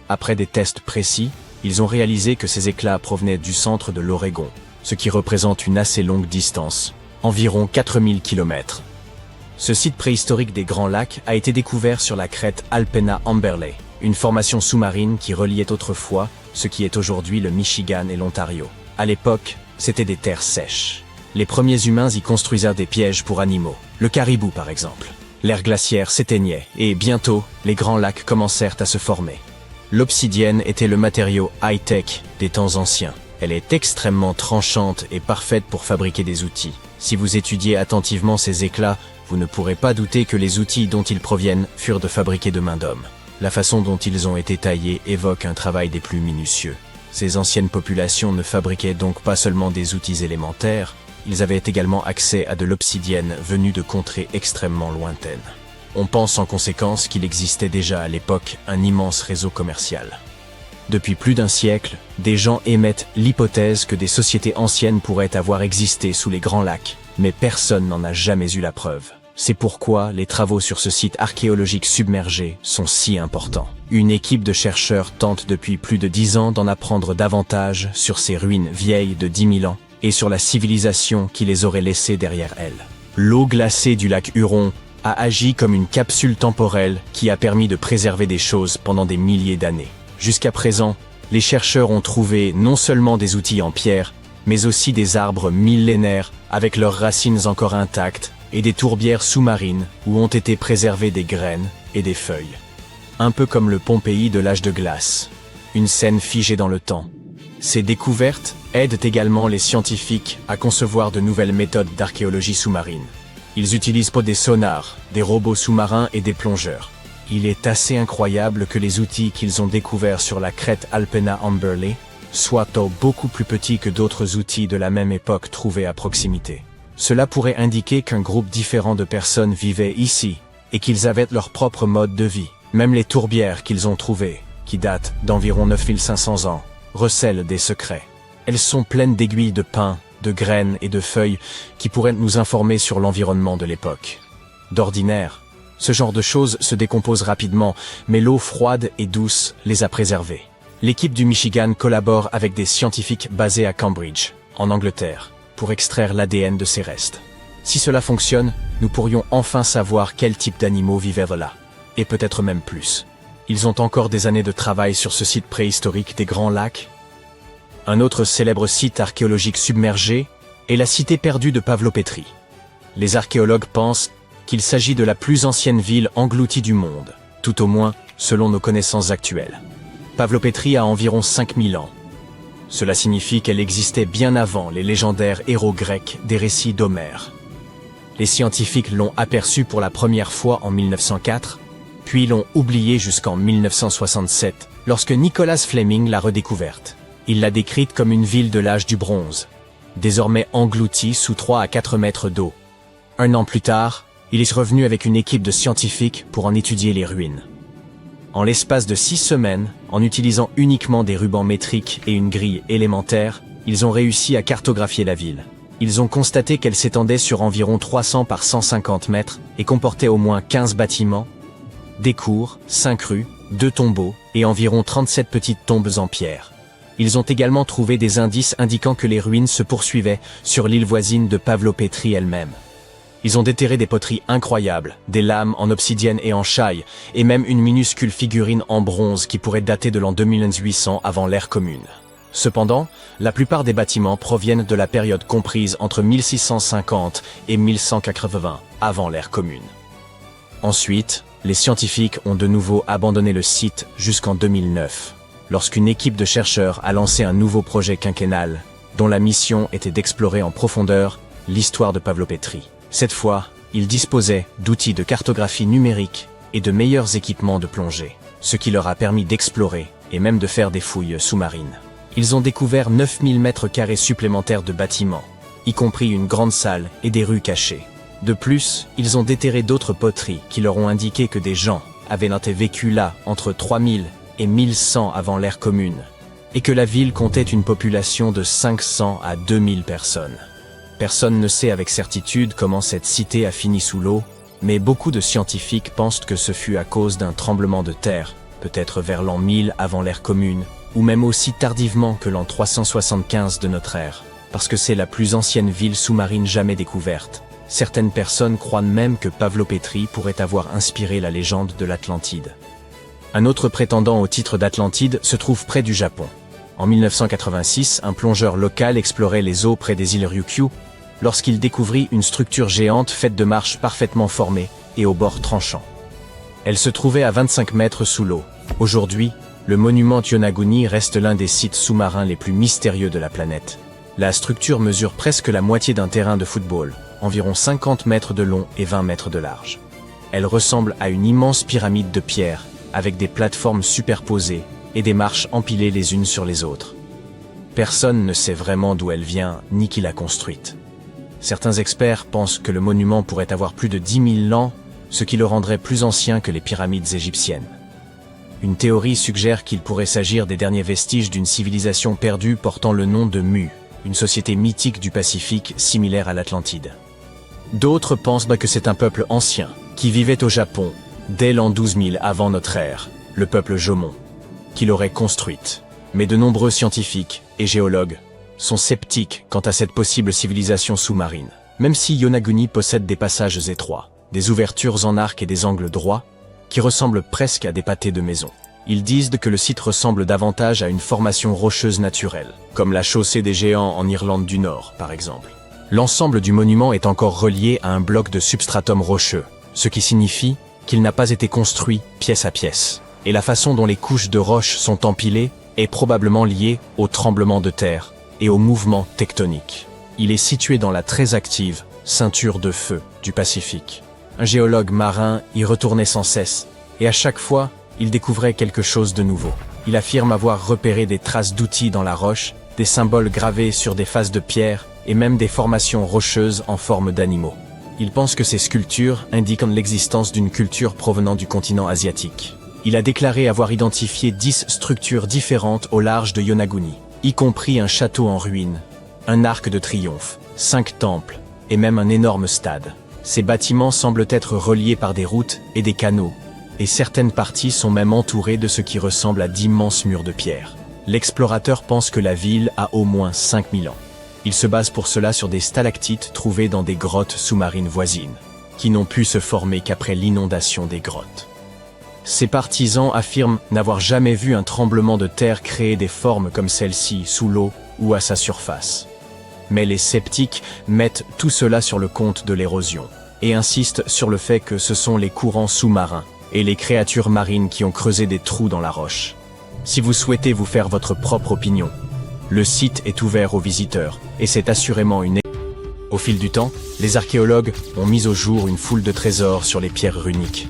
Après des tests précis, ils ont réalisé que ces éclats provenaient du centre de l'Oregon, ce qui représente une assez longue distance, environ 4000 km. Ce site préhistorique des Grands Lacs a été découvert sur la crête Alpena-Amberley, une formation sous-marine qui reliait autrefois ce qui est aujourd'hui le Michigan et l'Ontario. À l'époque, c'était des terres sèches. Les premiers humains y construisirent des pièges pour animaux, le caribou par exemple. L'ère glaciaire s'éteignait et bientôt, les grands lacs commencèrent à se former. L'obsidienne était le matériau high-tech des temps anciens. Elle est extrêmement tranchante et parfaite pour fabriquer des outils. Si vous étudiez attentivement ces éclats, vous ne pourrez pas douter que les outils dont ils proviennent furent de fabriquer de main d'homme. La façon dont ils ont été taillés évoque un travail des plus minutieux. Ces anciennes populations ne fabriquaient donc pas seulement des outils élémentaires, ils avaient également accès à de l'obsidienne venue de contrées extrêmement lointaines. On pense en conséquence qu'il existait déjà à l'époque un immense réseau commercial. Depuis plus d'un siècle, des gens émettent l'hypothèse que des sociétés anciennes pourraient avoir existé sous les Grands Lacs, mais personne n'en a jamais eu la preuve. C'est pourquoi les travaux sur ce site archéologique submergé sont si importants. Une équipe de chercheurs tente depuis plus de 10 ans d'en apprendre davantage sur ces ruines vieilles de 10 000 ans et sur la civilisation qui les aurait laissées derrière elles. L'eau glacée du lac Huron a agi comme une capsule temporelle qui a permis de préserver des choses pendant des milliers d'années. Jusqu'à présent, les chercheurs ont trouvé non seulement des outils en pierre, mais aussi des arbres millénaires avec leurs racines encore intactes et des tourbières sous-marines où ont été préservées des graines et des feuilles. Un peu comme le Pompéi de l'âge de glace, une scène figée dans le temps. Ces découvertes aident également les scientifiques à concevoir de nouvelles méthodes d'archéologie sous-marine. Ils utilisent des sonars, des robots sous-marins et des plongeurs. Il est assez incroyable que les outils qu'ils ont découverts sur la crête Alpena Amberley soient beaucoup plus petits que d'autres outils de la même époque trouvés à proximité. Cela pourrait indiquer qu'un groupe différent de personnes vivait ici et qu'ils avaient leur propre mode de vie. Même les tourbières qu'ils ont trouvées, qui datent d'environ 9500 ans, recèlent des secrets. Elles sont pleines d'aiguilles de pin, de graines et de feuilles qui pourraient nous informer sur l'environnement de l'époque. D'ordinaire, ce genre de choses se décompose rapidement, mais l'eau froide et douce les a préservées. L'équipe du Michigan collabore avec des scientifiques basés à Cambridge, en Angleterre, pour extraire l'ADN de ces restes. Si cela fonctionne, nous pourrions enfin savoir quel type d'animaux vivaient là, et peut-être même plus. Ils ont encore des années de travail sur ce site préhistorique des Grands Lacs. Un autre célèbre site archéologique submergé est la cité perdue de Pavlopétrie. Les archéologues pensent qu'il s'agit de la plus ancienne ville engloutie du monde, tout au moins selon nos connaissances actuelles. Pavlopétrie a environ 5000 ans. Cela signifie qu'elle existait bien avant les légendaires héros grecs des récits d'Homère. Les scientifiques l'ont aperçue pour la première fois en 1904, puis l'ont oubliée jusqu'en 1967, lorsque Nicholas Fleming l'a redécouverte. Il l'a décrite comme une ville de l'âge du bronze, désormais engloutie sous 3 à 4 mètres d'eau. 1 an plus tard, il est revenu avec une équipe de scientifiques pour en étudier les ruines. En l'espace de 6 semaines, en utilisant uniquement des rubans métriques et une grille élémentaire, ils ont réussi à cartographier la ville. Ils ont constaté qu'elle s'étendait sur environ 300 par 150 mètres et comportait au moins 15 bâtiments, des cours, 5 rues, 2 tombeaux et environ 37 petites tombes en pierre. Ils ont également trouvé des indices indiquant que les ruines se poursuivaient sur l'île voisine de Pavlopétrie elle-même. Ils ont déterré des poteries incroyables, des lames en obsidienne et en chaille, et même une minuscule figurine en bronze qui pourrait dater de l'an 2800 avant l'ère commune. Cependant, la plupart des bâtiments proviennent de la période comprise entre 1650 et 1180 avant l'ère commune. Ensuite, les scientifiques ont de nouveau abandonné le site jusqu'en 2009, lorsqu'une équipe de chercheurs a lancé un nouveau projet quinquennal, dont la mission était d'explorer en profondeur l'histoire de Pavlopétrie. Cette fois, ils disposaient d'outils de cartographie numérique et de meilleurs équipements de plongée, ce qui leur a permis d'explorer et même de faire des fouilles sous-marines. Ils ont découvert 9000 mètres carrés supplémentaires de bâtiments, y compris une grande salle et des rues cachées. De plus, ils ont déterré d'autres poteries qui leur ont indiqué que des gens avaient vécu là entre 3000 et 1100 avant l'ère commune, et que la ville comptait une population de 500 à 2000 personnes. Personne ne sait avec certitude comment cette cité a fini sous l'eau, mais beaucoup de scientifiques pensent que ce fut à cause d'un tremblement de terre, peut-être vers l'an 1000 avant l'ère commune, ou même aussi tardivement que l'an 375 de notre ère, parce que c'est la plus ancienne ville sous-marine jamais découverte. Certaines personnes croient même que Pavlopétrie pourrait avoir inspiré la légende de l'Atlantide. Un autre prétendant au titre d'Atlantide se trouve près du Japon. En 1986, un plongeur local explorait les eaux près des îles Ryukyu, lorsqu'il découvrit une structure géante faite de marches parfaitement formées et aux bords tranchants. Elle se trouvait à 25 mètres sous l'eau. Aujourd'hui, le monument Yonaguni reste l'un des sites sous-marins les plus mystérieux de la planète. La structure mesure presque la moitié d'un terrain de football, environ 50 mètres de long et 20 mètres de large. Elle ressemble à une immense pyramide de pierre, avec des plateformes superposées et des marches empilées les unes sur les autres. Personne ne sait vraiment d'où elle vient, ni qui l'a construite. Certains experts pensent que le monument pourrait avoir plus de 10 000 ans, ce qui le rendrait plus ancien que les pyramides égyptiennes. Une théorie suggère qu'il pourrait s'agir des derniers vestiges d'une civilisation perdue portant le nom de Mu, une société mythique du Pacifique similaire à l'Atlantide. D'autres pensent que c'est un peuple ancien, qui vivait au Japon, dès l'an 12 000 avant notre ère, le peuple Jomon, qui l'aurait construite. Mais de nombreux scientifiques et géologues sont sceptiques quant à cette possible civilisation sous-marine. Même si Yonaguni possède des passages étroits, des ouvertures en arc et des angles droits, qui ressemblent presque à des pâtés de maison. Ils disent que le site ressemble davantage à une formation rocheuse naturelle, comme la chaussée des géants en Irlande du Nord, par exemple. L'ensemble du monument est encore relié à un bloc de substratum rocheux, ce qui signifie qu'il n'a pas été construit pièce à pièce. Et la façon dont les couches de roches sont empilées est probablement liée au tremblement de terre et au mouvement tectonique. Il est situé dans la très active ceinture de feu du Pacifique. Un géologue marin y retournait sans cesse, et à chaque fois, il découvrait quelque chose de nouveau. Il affirme avoir repéré des traces d'outils dans la roche, des symboles gravés sur des faces de pierre, et même des formations rocheuses en forme d'animaux. Il pense que ces sculptures indiquent l'existence d'une culture provenant du continent asiatique. Il a déclaré avoir identifié 10 structures différentes au large de Yonaguni, y compris un château en ruine, un arc de triomphe, 5 temples, et même un énorme stade. Ces bâtiments semblent être reliés par des routes et des canaux, et certaines parties sont même entourées de ce qui ressemble à d'immenses murs de pierre. L'explorateur pense que la ville a au moins 5000 ans. Il se base pour cela sur des stalactites trouvées dans des grottes sous-marines voisines, qui n'ont pu se former qu'après l'inondation des grottes. Ces partisans affirment n'avoir jamais vu un tremblement de terre créer des formes comme celle-ci sous l'eau ou à sa surface. Mais les sceptiques mettent tout cela sur le compte de l'érosion, et insistent sur le fait que ce sont les courants sous-marins et les créatures marines qui ont creusé des trous dans la roche. Si vous souhaitez vous faire votre propre opinion, le site est ouvert aux visiteurs, et c'est assurément une... Au fil du temps, les archéologues ont mis au jour une foule de trésors sur les pierres runiques.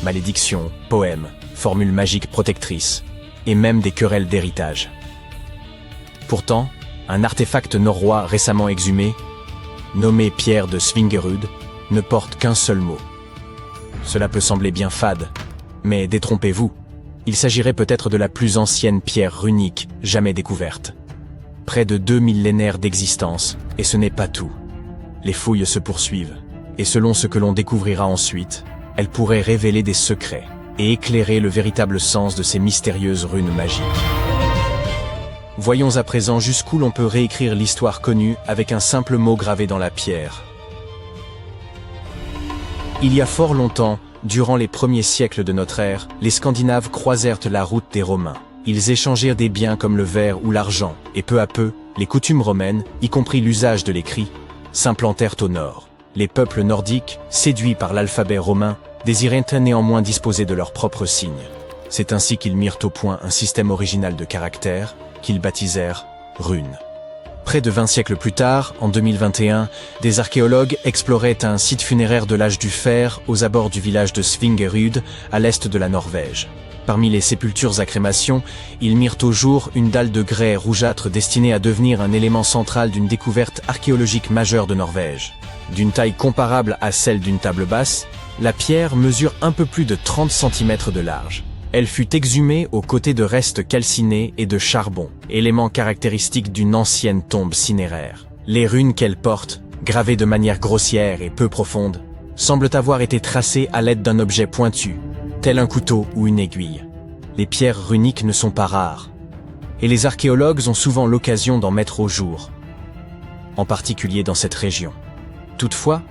Malédictions, poèmes, formules magiques protectrices, et même des querelles d'héritage. Pourtant, un artefact norrois récemment exhumé, nommé pierre de Svingerud, ne porte qu'un seul mot. Cela peut sembler bien fade, mais détrompez-vous, il s'agirait peut-être de la plus ancienne pierre runique jamais découverte. Près de 2 millénaires d'existence, et ce n'est pas tout. Les fouilles se poursuivent, et selon ce que l'on découvrira ensuite, elles pourraient révéler des secrets et éclairer le véritable sens de ces mystérieuses runes magiques. Voyons à présent jusqu'où l'on peut réécrire l'histoire connue avec un simple mot gravé dans la pierre. Il y a fort longtemps, durant les premiers siècles de notre ère, les Scandinaves croisèrent la route des Romains. Ils échangèrent des biens comme le verre ou l'argent, et peu à peu, les coutumes romaines, y compris l'usage de l'écrit, s'implantèrent au nord. Les peuples nordiques, séduits par l'alphabet romain, désiraient néanmoins disposer de leurs propres signes. C'est ainsi qu'ils mirent au point un système original de caractères, qu'ils baptisèrent runes. Près de 20 siècles plus tard, en 2021, des archéologues exploraient un site funéraire de l'âge du fer aux abords du village de Svingerud, à l'est de la Norvège. Parmi les sépultures à crémation, ils mirent au jour une dalle de grès rougeâtre destinée à devenir un élément central d'une découverte archéologique majeure de Norvège. D'une taille comparable à celle d'une table basse, la pierre mesure un peu plus de 30 cm de large. Elle fut exhumée aux côtés de restes calcinés et de charbon, éléments caractéristiques d'une ancienne tombe cinéraire. Les runes qu'elle porte, gravées de manière grossière et peu profonde, semblent avoir été tracées à l'aide d'un objet pointu, tel un couteau ou une aiguille. Les pierres runiques ne sont pas rares, et les archéologues ont souvent l'occasion d'en mettre au jour, en particulier dans cette région. Toutefois,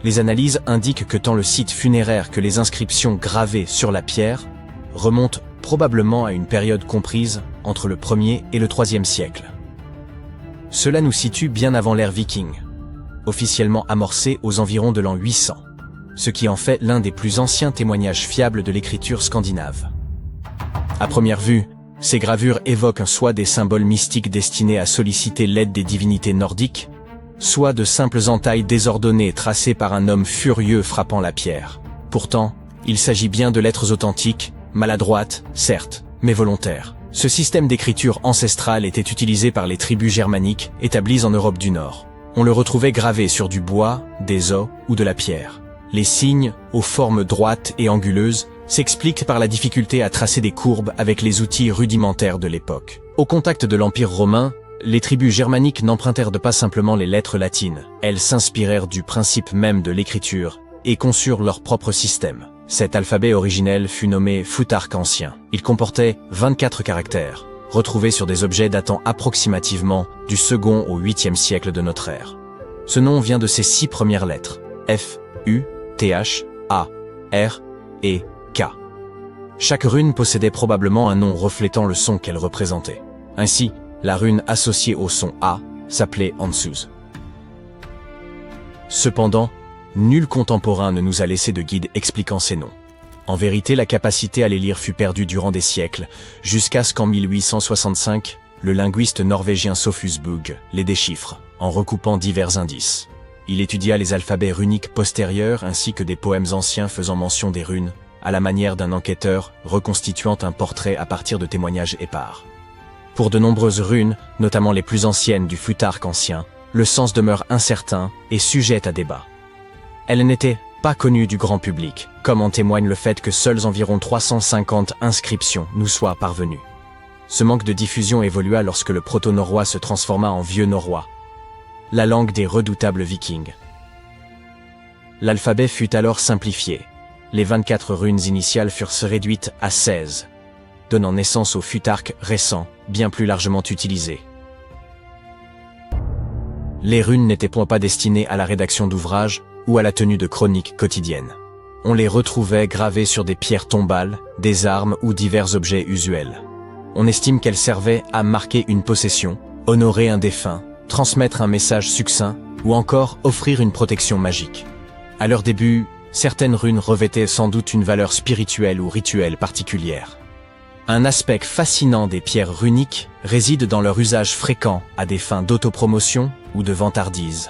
les analyses indiquent que tant le site funéraire que les inscriptions gravées sur la pierre remontent probablement à une période comprise entre le 1er et le 3e siècle. Cela nous situe bien avant l'ère viking. officiellement amorcée aux environs de l'an 800, ce qui en fait l'un des plus anciens témoignages fiables de l'écriture scandinave. À première vue, ces gravures évoquent soit des symboles mystiques destinés à solliciter l'aide des divinités nordiques, soit de simples entailles désordonnées tracées par un homme furieux frappant la pierre. Pourtant, il s'agit bien de lettres authentiques, maladroites, certes, mais volontaires. Ce système d'écriture ancestrale était utilisé par les tribus germaniques établies en Europe du Nord. On le retrouvait gravé sur du bois, des os ou de la pierre. Les signes, aux formes droites et anguleuses, s'expliquent par la difficulté à tracer des courbes avec les outils rudimentaires de l'époque. Au contact de l'Empire romain, les tribus germaniques n'empruntèrent pas simplement les lettres latines. Elles s'inspirèrent du principe même de l'écriture et conçurent leur propre système. Cet alphabet originel fut nommé Futhark ancien. Il comportait 24 caractères, retrouvés sur des objets datant approximativement du 2e au 8e siècle de notre ère. Ce nom vient de ses 6 premières lettres, F, U, Th, A, R et K. Chaque rune possédait probablement un nom reflétant le son qu'elle représentait. Ainsi, la rune associée au son A s'appelait Ansuz. Cependant, nul contemporain ne nous a laissé de guide expliquant ces noms. En vérité, la capacité à les lire fut perdue durant des siècles, jusqu'à ce qu'en 1865, le linguiste norvégien Sophus Bugge les déchiffre, en recoupant divers indices. Il étudia les alphabets runiques postérieurs ainsi que des poèmes anciens faisant mention des runes, à la manière d'un enquêteur reconstituant un portrait à partir de témoignages épars. Pour de nombreuses runes, notamment les plus anciennes du Futhark ancien, le sens demeure incertain et sujet à débat. Elles n'étaient pas connues du grand public, comme en témoigne le fait que seules environ 350 inscriptions nous soient parvenues. Ce manque de diffusion évolua lorsque le proto-norrois se transforma en vieux norrois, la langue des redoutables vikings. L'alphabet fut alors simplifié. Les 24 runes initiales furent réduites à 16, donnant naissance au Futhark récent, bien plus largement utilisé. Les runes n'étaient point pas destinées à la rédaction d'ouvrages ou à la tenue de chroniques quotidiennes. On les retrouvait gravées sur des pierres tombales, des armes ou divers objets usuels. On estime qu'elles servaient à marquer une possession, honorer un défunt, transmettre un message succinct ou encore offrir une protection magique. À leur début, certaines runes revêtaient sans doute une valeur spirituelle ou rituelle particulière. Un aspect fascinant des pierres runiques réside dans leur usage fréquent à des fins d'autopromotion ou de vantardise.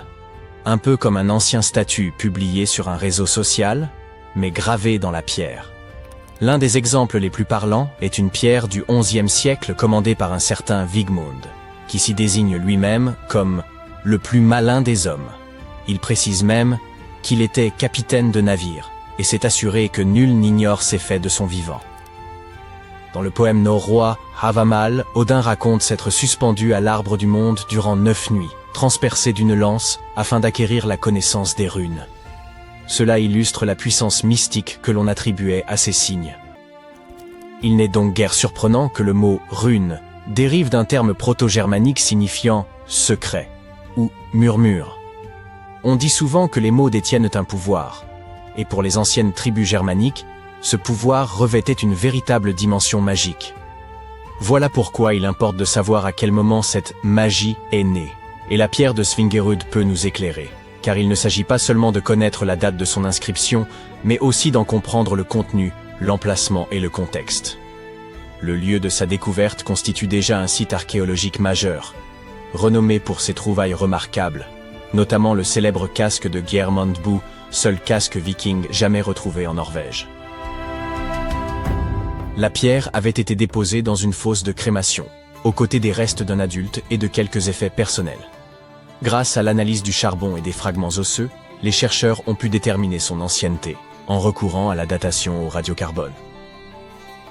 Un peu comme un ancien statut publié sur un réseau social, mais gravé dans la pierre. L'un des exemples les plus parlants est une pierre du XIe siècle commandée par un certain Wigmund, qui s'y désigne lui-même comme « le plus malin des hommes ». Il précise même qu'il était capitaine de navire et s'est assuré que nul n'ignore ses faits de son vivant. Dans le poème norrois Havamal, Odin raconte s'être suspendu à l'arbre du monde durant 9 nuits, transpercé d'une lance afin d'acquérir la connaissance des runes. Cela illustre la puissance mystique que l'on attribuait à ces signes. Il n'est donc guère surprenant que le mot « rune » dérive d'un terme proto-germanique signifiant « secret » ou « murmure ». On dit souvent que les mots détiennent un pouvoir, et pour les anciennes tribus germaniques, ce pouvoir revêtait une véritable dimension magique. Voilà pourquoi il importe de savoir à quel moment cette magie est née, et la pierre de Svingerud peut nous éclairer, car il ne s'agit pas seulement de connaître la date de son inscription, mais aussi d'en comprendre le contenu, l'emplacement et le contexte. Le lieu de sa découverte constitue déjà un site archéologique majeur, renommé pour ses trouvailles remarquables, notamment le célèbre casque de Geirmundbu, seul casque viking jamais retrouvé en Norvège. La pierre avait été déposée dans une fosse de crémation, aux côtés des restes d'un adulte et de quelques effets personnels. Grâce à l'analyse du charbon et des fragments osseux, les chercheurs ont pu déterminer son ancienneté, en recourant à la datation au radiocarbone.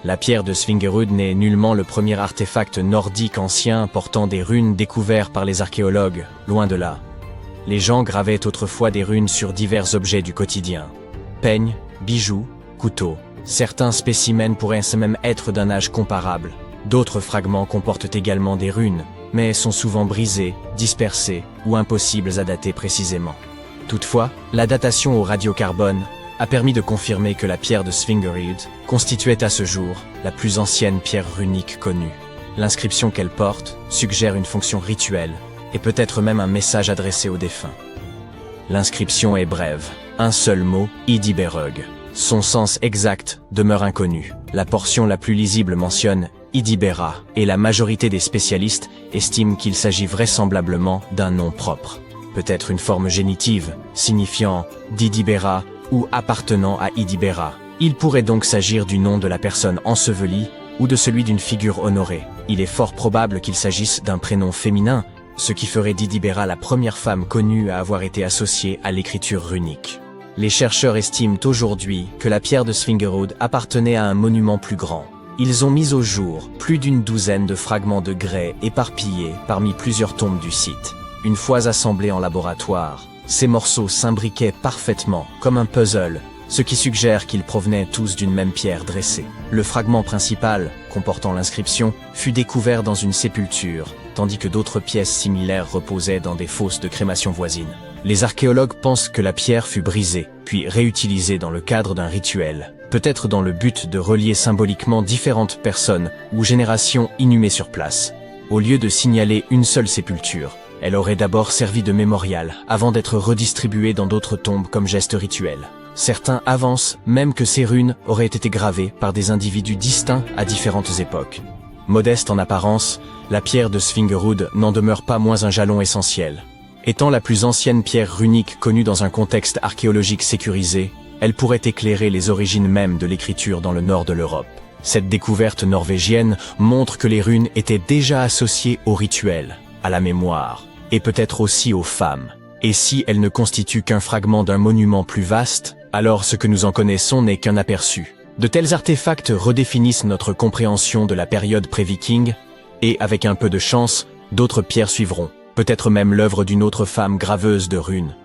La pierre de Svingerud n'est nullement le premier artefact nordique ancien portant des runes découverts par les archéologues, loin de là. Les gens gravaient autrefois des runes sur divers objets du quotidien. Peignes, bijoux, couteaux. Certains spécimens pourraient même être d'un âge comparable. D'autres fragments comportent également des runes, mais sont souvent brisés, dispersés ou impossibles à dater précisément. Toutefois, la datation au radiocarbone a permis de confirmer que la pierre de Svingerud constituait à ce jour la plus ancienne pierre runique connue. L'inscription qu'elle porte suggère une fonction rituelle et peut-être même un message adressé aux défunts. L'inscription est brève. Un seul mot, Idiberug. Son sens exact demeure inconnu. La portion la plus lisible mentionne Idibera, et la majorité des spécialistes estiment qu'il s'agit vraisemblablement d'un nom propre. Peut-être une forme génitive, signifiant d'Idibera ou appartenant à Idibera. Il pourrait donc s'agir du nom de la personne ensevelie ou de celui d'une figure honorée. Il est fort probable qu'il s'agisse d'un prénom féminin, ce qui ferait d'Idibera la première femme connue à avoir été associée à l'écriture runique. Les chercheurs estiment aujourd'hui que la pierre de Svingerud appartenait à un monument plus grand. Ils ont mis au jour plus d'une douzaine de fragments de grès éparpillés parmi plusieurs tombes du site. Une fois assemblés en laboratoire, ces morceaux s'imbriquaient parfaitement, comme un puzzle, ce qui suggère qu'ils provenaient tous d'une même pierre dressée. Le fragment principal, comportant l'inscription, fut découvert dans une sépulture, tandis que d'autres pièces similaires reposaient dans des fosses de crémation voisines. Les archéologues pensent que la pierre fut brisée, puis réutilisée dans le cadre d'un rituel, peut-être dans le but de relier symboliquement différentes personnes ou générations inhumées sur place. Au lieu de signaler une seule sépulture, elle aurait d'abord servi de mémorial, avant d'être redistribuée dans d'autres tombes comme geste rituel. Certains avancent même que ces runes auraient été gravées par des individus distincts à différentes époques. Modeste en apparence, la pierre de Svingerud n'en demeure pas moins un jalon essentiel. Étant la plus ancienne pierre runique connue dans un contexte archéologique sécurisé, elle pourrait éclairer les origines mêmes de l'écriture dans le nord de l'Europe. Cette découverte norvégienne montre que les runes étaient déjà associées au rituel, à la mémoire, et peut-être aussi aux femmes. Et si elles ne constituent qu'un fragment d'un monument plus vaste, alors ce que nous en connaissons n'est qu'un aperçu. De tels artefacts redéfinissent notre compréhension de la période pré-viking, et avec un peu de chance, d'autres pierres suivront, peut-être même l'œuvre d'une autre femme graveuse de runes.